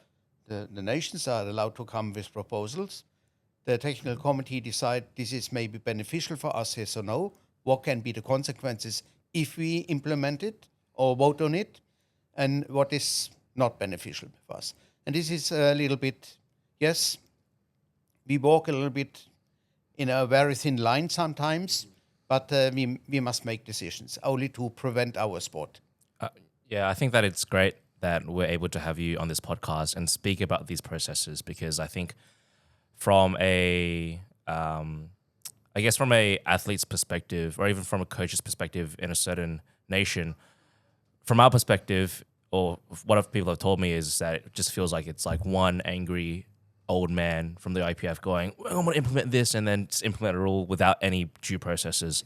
the nations are allowed to come with proposals. The technical committee decide this is maybe beneficial for us, yes or no. What can be the consequences if we implement it or vote on it, and what is not beneficial for us. And this is a little bit, yes, we walk a little bit in a very thin line sometimes, but we must make decisions only to prevent our sport. Yeah, I think that it's great that we're able to have you on this podcast and speak about these processes, because I think from a athlete's perspective, or even from a coach's perspective in a certain nation, from our perspective, or what people have told me, is that it just feels like it's like one angry old man from the IPF going, well, I'm going to implement this, and then just implement a rule without any due processes.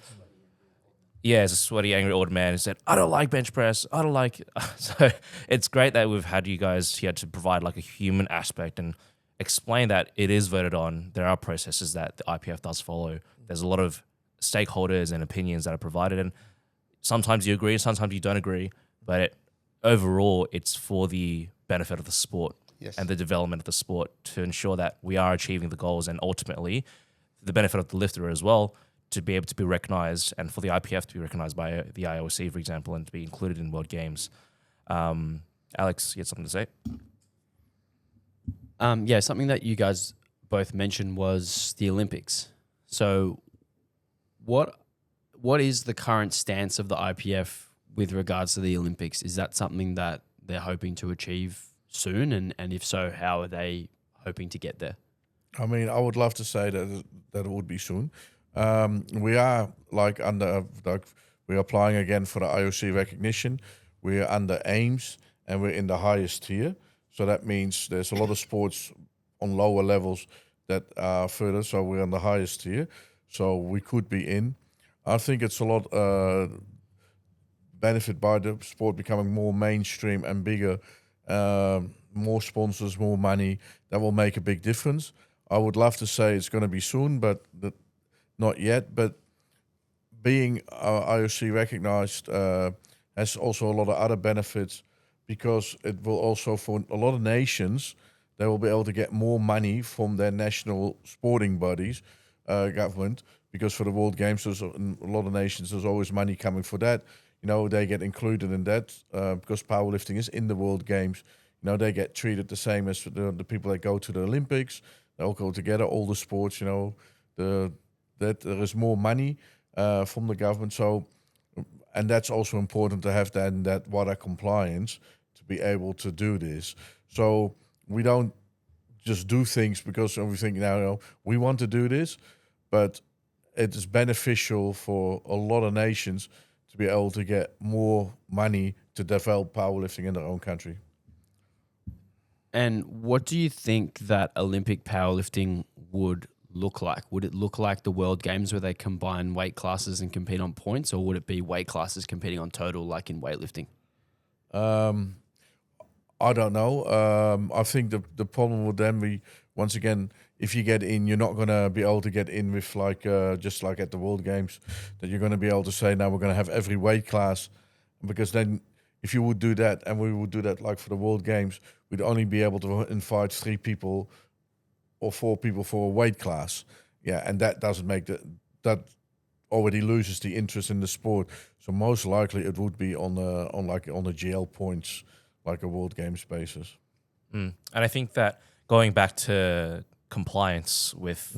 Yeah, it's a sweaty, angry old man who said, I don't like bench press. I don't like it. So it's great that we've had you guys here to provide like a human aspect and explain that it is voted on. There are processes that the IPF does follow. There's a lot of stakeholders and opinions that are provided, and sometimes you agree, sometimes you don't agree, but overall, it's for the benefit of the sport. Yes. And the development of the sport, to ensure that we are achieving the goals, and ultimately the benefit of the lifter as well, to be able to be recognized, and for the IPF to be recognized by the IOC, for example, and to be included in World Games. Alex, you had something to say? Yeah, something that you guys both mentioned was the Olympics. So what is the current stance of the IPF with regards to the Olympics? Is that something that they're hoping to achieve soon? And if so, how are they hoping to get there? I mean, I would love to say that it would be soon. We are we're applying again for the IOC recognition. We're under AIMS, and we're in the highest tier. So that means there's a lot of sports on lower levels that are further. So we're on the highest tier. So we could be in. I think it's a lot benefit by the sport becoming more mainstream and bigger, more sponsors, more money. That will make a big difference. I would love to say it's going to be soon, but not yet. But being IOC recognized has also a lot of other benefits, because it will also, for a lot of nations, they will be able to get more money from their national sporting bodies, government, because for the World Games, there's in a lot of nations, there's always money coming for that. You know, they get included in that because powerlifting is in the World Games. You know, they get treated the same as the people that go to the Olympics. They all go together, all the sports, you know, that there is more money from the government. So, and that's also important to have that WADA compliance to be able to do this. So we don't just do things because we think, now, you know, we want to do this, but it is beneficial for a lot of nations to be able to get more money to develop powerlifting in their own country. And what do you think that Olympic powerlifting would look like? Would it look like the World Games where they combine weight classes and compete on points, or would it be weight classes competing on total like in weightlifting? I don't know. I think the problem would then be, once again, if you get in, you're not going to be able to get in with just like at the World Games, that you're going to be able to say, now we're going to have every weight class. Because then if you would do that, and we would do that like for the World Games, we'd only be able to invite 3 people or 4 people for a weight class. Yeah, and that doesn't make that already loses the interest in the sport. So most likely it would be on the GL points, like a World Games basis. And I think that going back to compliance with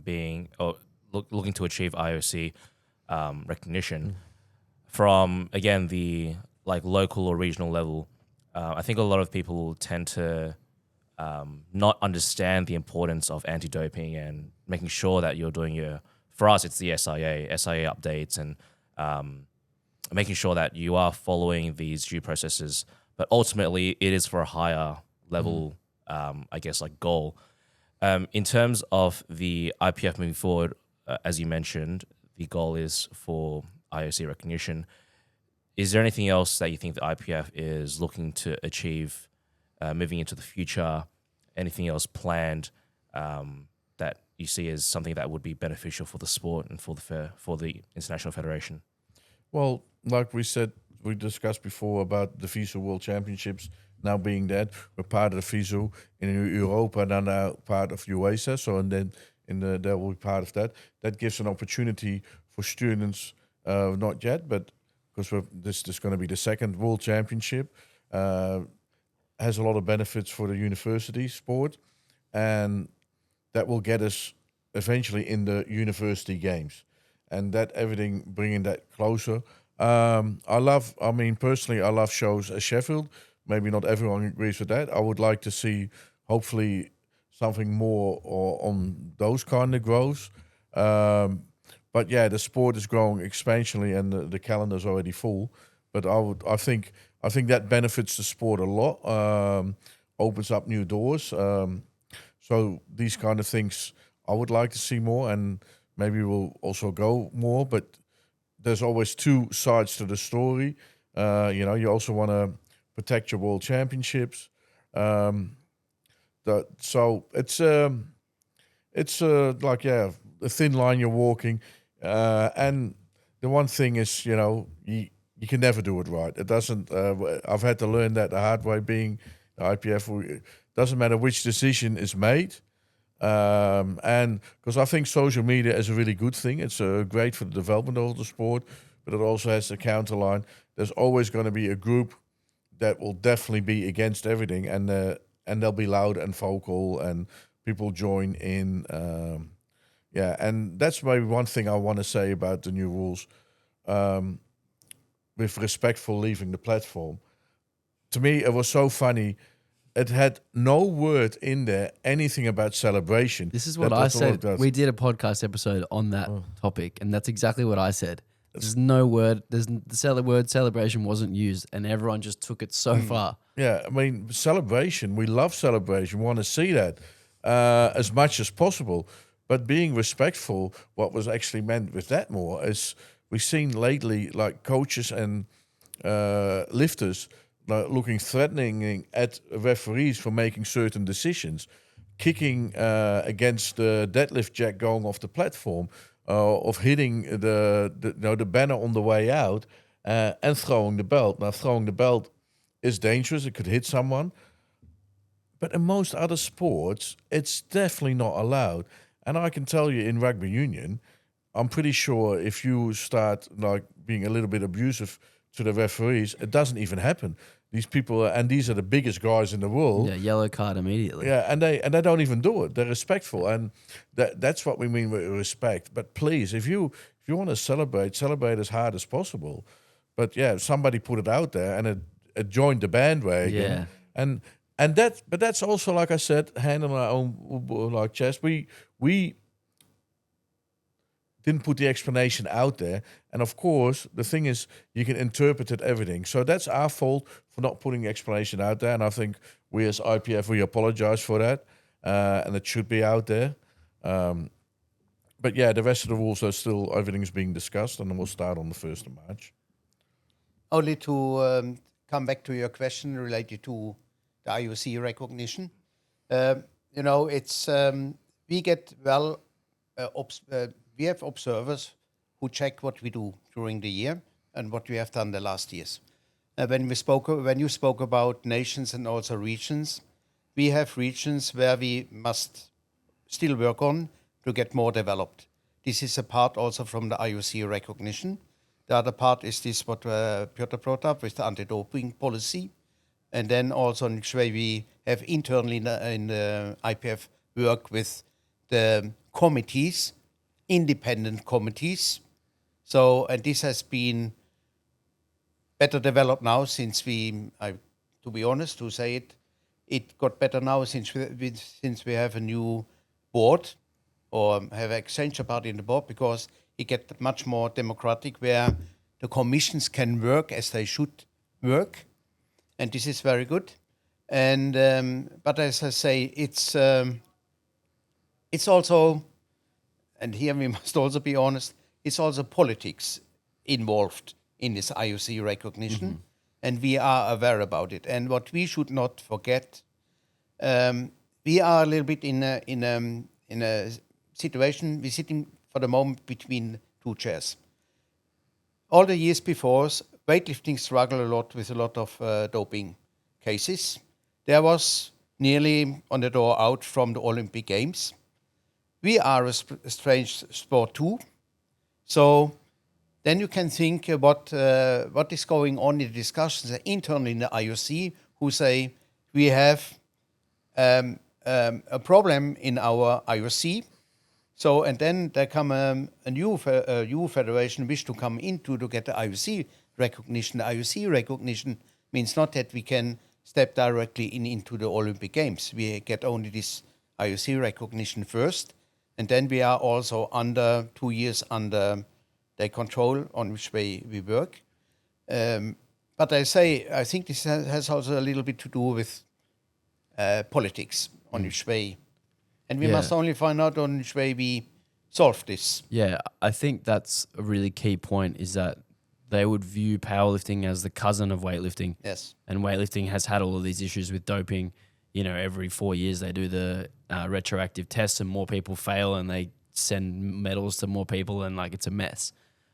being or looking to achieve IOC recognition from, again, the like local or regional level, I think a lot of people tend to not understand the importance of anti-doping and making sure that you're doing for us, it's the SIA updates, and making sure that you are following these due processes. But ultimately, it is for a higher level, I guess, like goal. In terms of the IPF moving forward, as you mentioned, the goal is for IOC recognition. Is there anything else that you think the IPF is looking to achieve moving into the future? Anything else planned that you see as something that would be beneficial for the sport and for the International Federation? Well, like we discussed before about the FISU World Championships now being that. We're part of the FISU in Europa, and now part of UEFA. So, and then that will be part of that. That gives an opportunity for students, not yet, but because this is going to be the second World Championship, has a lot of benefits for the university sport, and that will get us eventually in the university games, and that everything bringing that closer. Personally, I love shows at Sheffield. Maybe not everyone agrees with that. I would like to see, hopefully, something more on those kind of growths. But yeah, the sport is growing exponentially, and the calendar is already full. But I think that benefits the sport a lot. Opens up new doors. So these kind of things I would like to see more, and maybe we'll also go more. But there's always 2 sides to the story. You also want to protect your world championships. So it's like, yeah, a thin line you're walking. And the one thing is, you can never do it right. It doesn't. I've had to learn that the hard way. Being the IPF, it doesn't matter which decision is made. And because I think social media is a really good thing. It's great for the development of the sport, but it also has the counterline. There's always going to be a group that will definitely be against everything, and they'll be loud and vocal, and people join in. And that's maybe one thing I want to say about the new rules, with respectful leaving the platform. To me, it was so funny. It had no word in there, anything about celebration. This is what I said. We did a podcast episode on that topic, and that's exactly what I said. There's no word. The word celebration wasn't used, and everyone just took it so far. Yeah, I mean, celebration. We love celebration. We want to see that as much as possible. But being respectful, what was actually meant with that more is we've seen lately, like coaches and lifters looking threatening at referees for making certain decisions, kicking against the deadlift jack going off the platform. of hitting the banner on the way out and throwing the belt. Now, throwing the belt is dangerous. It could hit someone. But in most other sports, it's definitely not allowed. And I can tell you in rugby union, I'm pretty sure if you start like being a little bit abusive to the referees, it doesn't even happen. These people, and these are the biggest guys in the world. Yeah, yellow card immediately. Yeah, and they don't even do it. They're respectful, and that's what we mean with respect. But please, if you want to celebrate as hard as possible. But yeah, somebody put it out there, and it joined the bandwagon. Yeah. And that's also, like I said, hand on our own like chest. We didn't put the explanation out there, and of course, the thing is, you can interpret it everything. So that's our fault for not putting the explanation out there. And I think we as IPF, we apologize for that, and it should be out there. But yeah, the rest of the rules are still, everything's being discussed, and then we'll start on the 1st of March. Only to come back to your question related to the IOC recognition. It's we get we have observers who check what we do during the year and what we have done the last years. When you spoke about nations and also regions, we have regions where we must still work on to get more developed. This is a part also from the IOC recognition. The other part is this what Pjotr brought up with the anti-doping policy. And then also in which way we have internally in the IPF work with the committees, independent committees. So, and this has been better developed now since to be honest, to say it got better now since we have a new board or have an exchange party in the board, because it gets much more democratic where the commissions can work as they should work. And this is very good. And but as I say, it's also, and here we must also be honest, it's also politics involved in this IOC recognition, and we are aware about it. And what we should not forget, we are a little bit in a situation. We're sitting for the moment between two chairs. All the years before, weightlifting struggled a lot of doping cases. There was nearly on the door out from the Olympic Games. We are a strange sport too. So then you can think what is going on in the discussions internally in the IOC, who say we have a problem in our IOC. So, and then there come a new federation wish to come into to get the IOC recognition. The IOC recognition means not that we can step directly into the Olympic Games. We get only this IOC recognition first, and then we are also under 2 years under their control on which way we work. But I think this has also a little bit to do with politics on which way. And we must only find out on which way we solve this. Yeah, I think that's a really key point, is that they would view powerlifting as the cousin of weightlifting. Yes. And weightlifting has had all of these issues with doping. You know, every 4 years they do the retroactive tests and more people fail and they send medals to more people and like it's a mess.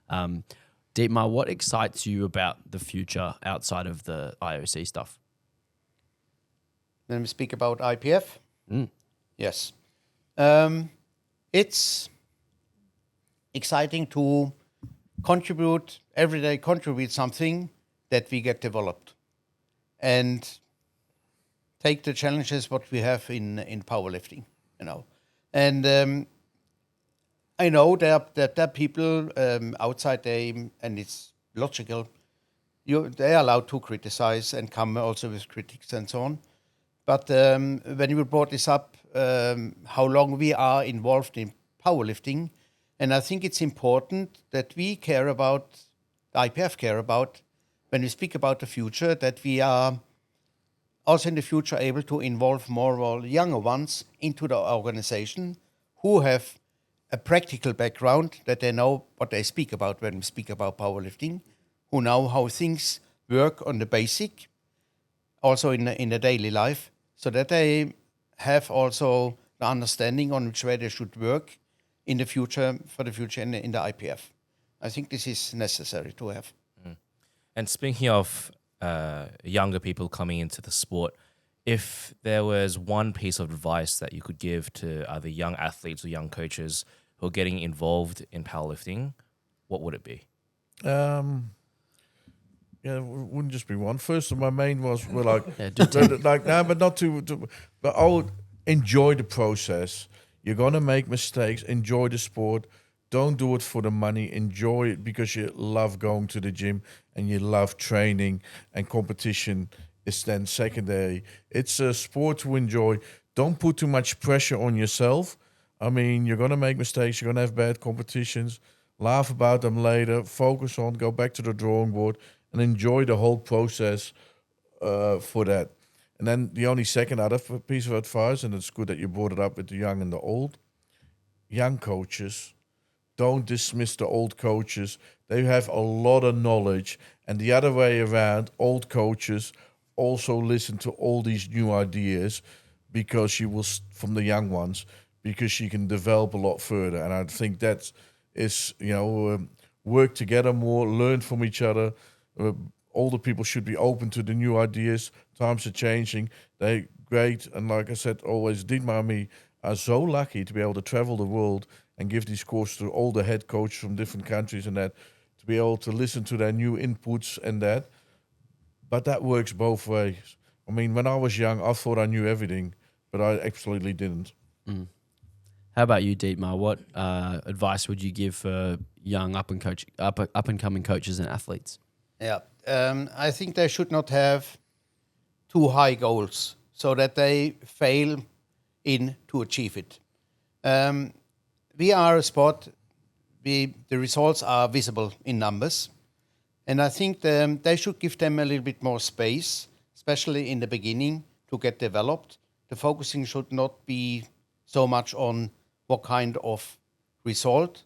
Dietmar, what excites you about the future outside of the IOC stuff? When we speak about IPF? Yes. It's exciting to contribute something that we get developed and take the challenges what we have in powerlifting, you know. And I know that there are people outside and it's logical. They are allowed to criticize and come also with critics and so on. But when you brought this up, how long we are involved in powerlifting, and I think it's important that we care about, the IPF care about, when we speak about the future, that we are also in the future able to involve more of our younger ones into the organization who have a practical background, that they know what they speak about when we speak about powerlifting, who know how things work on the basic, also in the daily life, so that they have also the understanding on which way they should work in the future, for the future in the IPF. I think this is necessary to have. And speaking of younger people coming into the sport, if there was one piece of advice that you could give to either young athletes or young coaches who are getting involved in powerlifting, what would it be? Yeah, it wouldn't just be one. First, my main was like, but not but I would enjoy the process. You're gonna make mistakes. Enjoy the sport. Don't do it for the money. Enjoy it because you love going to the gym and you love training, and competition is then secondary. It's a sport to enjoy. Don't put too much pressure on yourself. I mean, you're gonna make mistakes. You're gonna have bad competitions. Laugh about them later. Focus on. Go back to the drawing board. And enjoy the whole process for that. And then the only second other piece of advice, and it's good that you brought it up with the young and the old. Young coaches, don't dismiss the old coaches. They have a lot of knowledge. And the other way around, old coaches also listen to all these new ideas because you will, from the young ones, because you can develop a lot further. And I think that is, work together more, learn from each other. Older people should be open to the new ideas. Times are changing. They're great. And like I said, always, Dietmar and me are so lucky to be able to travel the world and give these courses to all the head coaches from different countries and that, to be able to listen to their new inputs and that. But that works both ways. I mean, when I was young, I thought I knew everything, but I absolutely didn't. How about you, Dietmar? What advice would you give for young up and coming coaches and athletes? Yeah, I think they should not have too high goals so that they fail in to achieve it. We are a sport, the results are visible in numbers, and I think they should give them a little bit more space, especially in the beginning, to get developed. The focusing should not be so much on what kind of result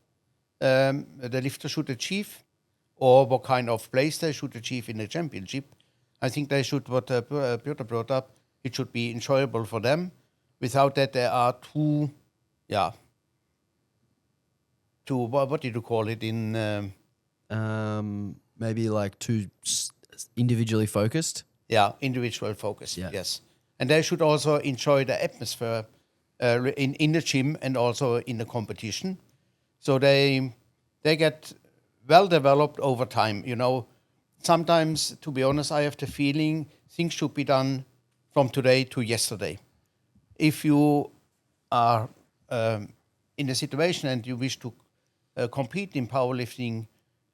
the lifter should achieve, or what kind of place they should achieve in the championship. I think they should, what Pjotr brought up, it should be enjoyable for them. Without that, they are too, what did you call it in? Maybe like too individually focused. Yeah, individual focus, yes. And they should also enjoy the atmosphere in the gym and also in the competition. So they get well developed over time. Sometimes, to be honest, I have the feeling things should be done from today to yesterday. If you are in a situation and you wish to compete in powerlifting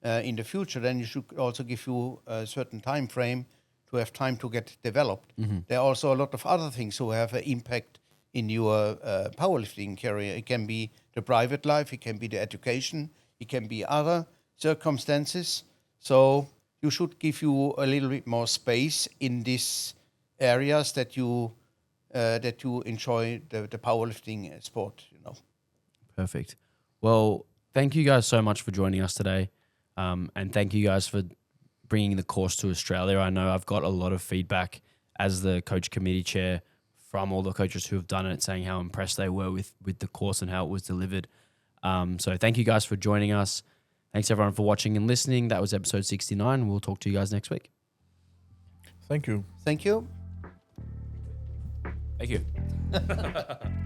in the future, then you should also give you a certain time frame to have time to get developed. Mm-hmm. There are also a lot of other things who have an impact in your powerlifting career. It can be the private life, it can be the education, it can be other circumstances. So you should give you a little bit more space in these areas that you enjoy the powerlifting sport. Perfect. Well, thank you guys so much for joining us today, and thank you guys for bringing the course to Australia. I know I've got a lot of feedback as the coach committee chair from all the coaches who have done it, saying how impressed they were with the course and how it was delivered. So thank you guys for joining us. Thanks everyone for watching and listening. That was episode 69. We'll talk to you guys next week. Thank you. Thank you. Thank you.